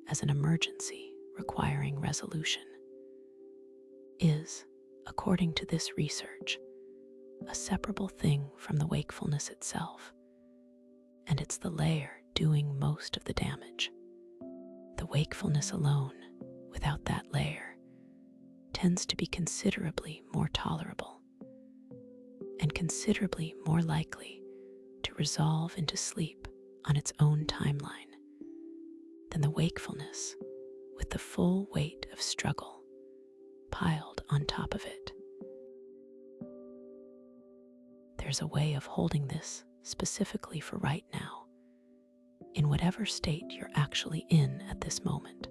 as an emergency requiring resolution, is, according to this research, a separable thing from the wakefulness itself, and it's the layer doing most of the damage. The wakefulness alone, without that layer, tends to be considerably more tolerable and considerably more likely to resolve into sleep on its own timeline than the wakefulness with the full weight of struggle piled on top of it. There's a way of holding this specifically for right now, in whatever state you're actually in at this moment,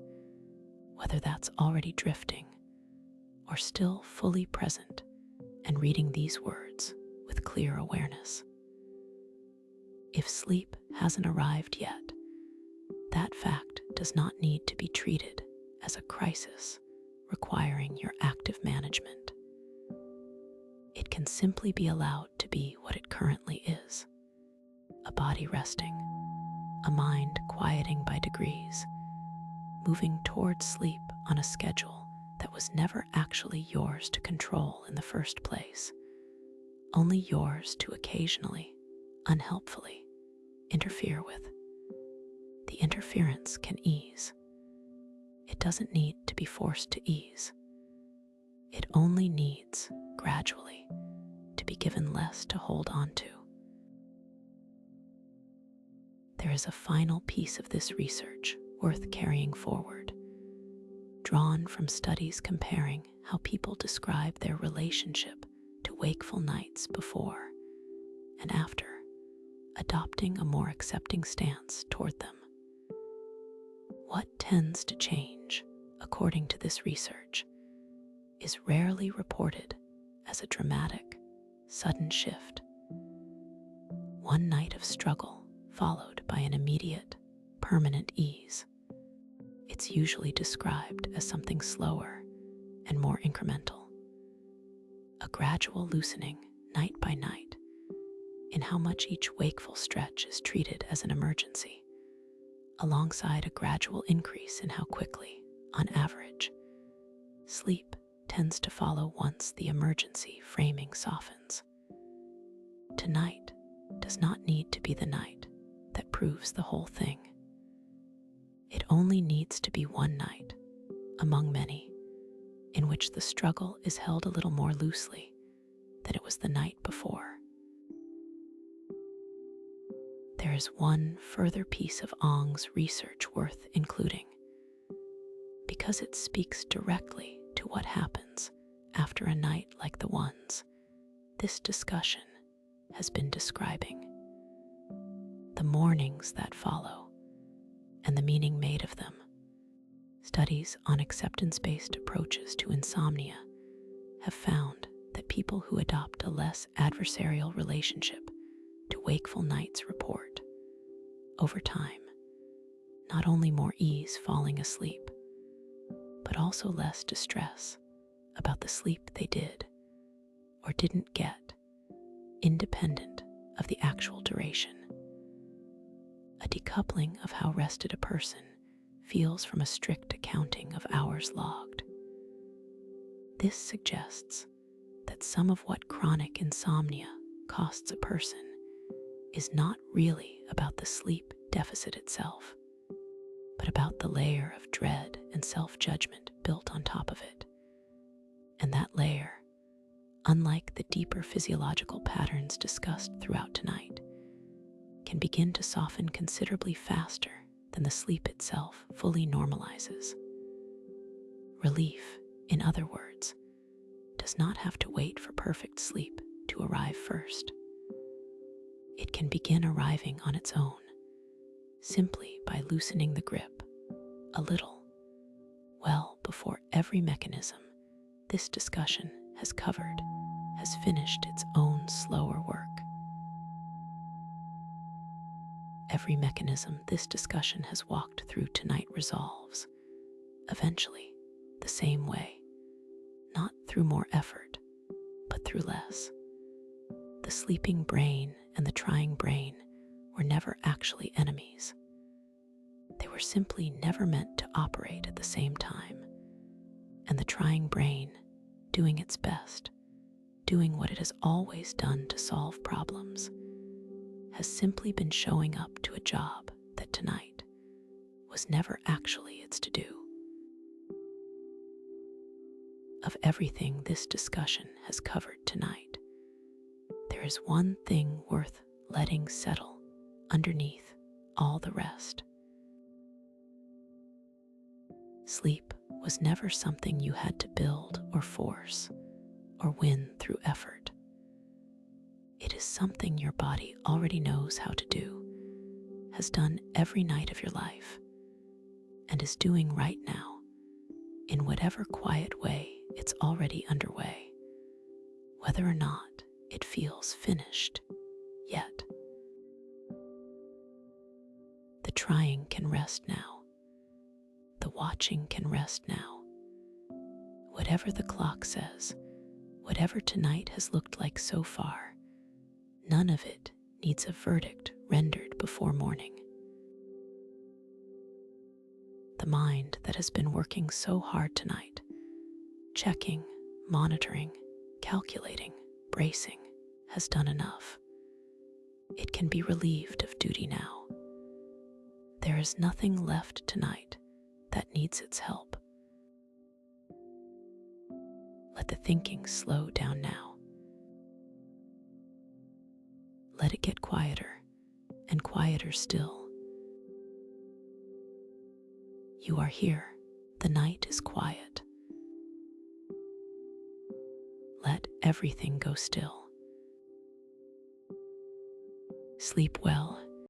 whether that's already drifting or still fully present and reading these words with clear awareness. If sleep hasn't arrived yet, that fact does not need to be treated as a crisis requiring your active management. It can simply be allowed to be what it currently is: a body resting, a mind quieting by degrees, moving towards sleep on a schedule that was never actually yours to control in the first place, only yours to occasionally, unhelpfully, interfere with. The interference can ease. It doesn't need to be forced to ease. It only needs, gradually, to be given less to hold on to. There is a final piece of this research worth carrying forward, drawn from studies comparing how people describe their relationship to wakeful nights before and after adopting a more accepting stance toward them. What tends to change, according to this research, is rarely reported as a dramatic, sudden shift. One night of struggle followed by an immediate, permanent ease. It's usually described as something slower and more incremental, a gradual loosening night by night in how much each wakeful stretch is treated as an emergency, alongside a gradual increase in how quickly, on average, sleep tends to follow once the emergency framing softens. Tonight does not need to be the night that proves the whole thing. It only needs to be one night, among many, in which the struggle is held a little more loosely than it was the night before. There is one further piece of Ong's research worth including, because it speaks directly to what happens after a night like the ones this discussion has been describing. The mornings that follow and the meaning made of them. Studies on acceptance-based approaches to insomnia have found that people who adopt a less adversarial relationship to wakeful nights report, over time, not only more ease falling asleep, but also less distress about the sleep they did or didn't get, independent of the actual duration. A decoupling of how rested a person feels from a strict accounting of hours logged. This suggests that some of what chronic insomnia costs a person is not really about the sleep deficit itself, but about the layer of dread and self-judgment built on top of it. And that layer, unlike the deeper physiological patterns discussed throughout tonight, can begin to soften considerably faster than the sleep itself fully normalizes. Relief, in other words, does not have to wait for perfect sleep to arrive first. It can begin arriving on its own, simply by loosening the grip a little, well before every mechanism this discussion has covered has finished its own slower work. Every mechanism this discussion has walked through tonight resolves, eventually, the same way, not through more effort, but through less. The sleeping brain and the trying brain were never actually enemies. They were simply never meant to operate at the same time, and the trying brain, doing its best, doing what it has always done to solve problems, has simply been showing up to a job that tonight was never actually its to do. Of everything this discussion has covered tonight, there is one thing worth letting settle underneath all the rest. Sleep was never something you had to build or force or win through effort. It is something your body already knows how to do, has done every night of your life, and is doing right now, in whatever quiet way it's already underway, whether or not it feels finished yet. The trying can rest now. The watching can rest now. Whatever the clock says, whatever tonight has looked like so far, none of it needs a verdict rendered before morning. The mind that has been working so hard tonight, checking, monitoring, calculating, bracing, has done enough. It can be relieved of duty now. There is nothing left tonight that needs its help. Let the thinking slow down now. Let it get quieter and quieter still. You are here. The night is quiet. Let everything go still. Sleep well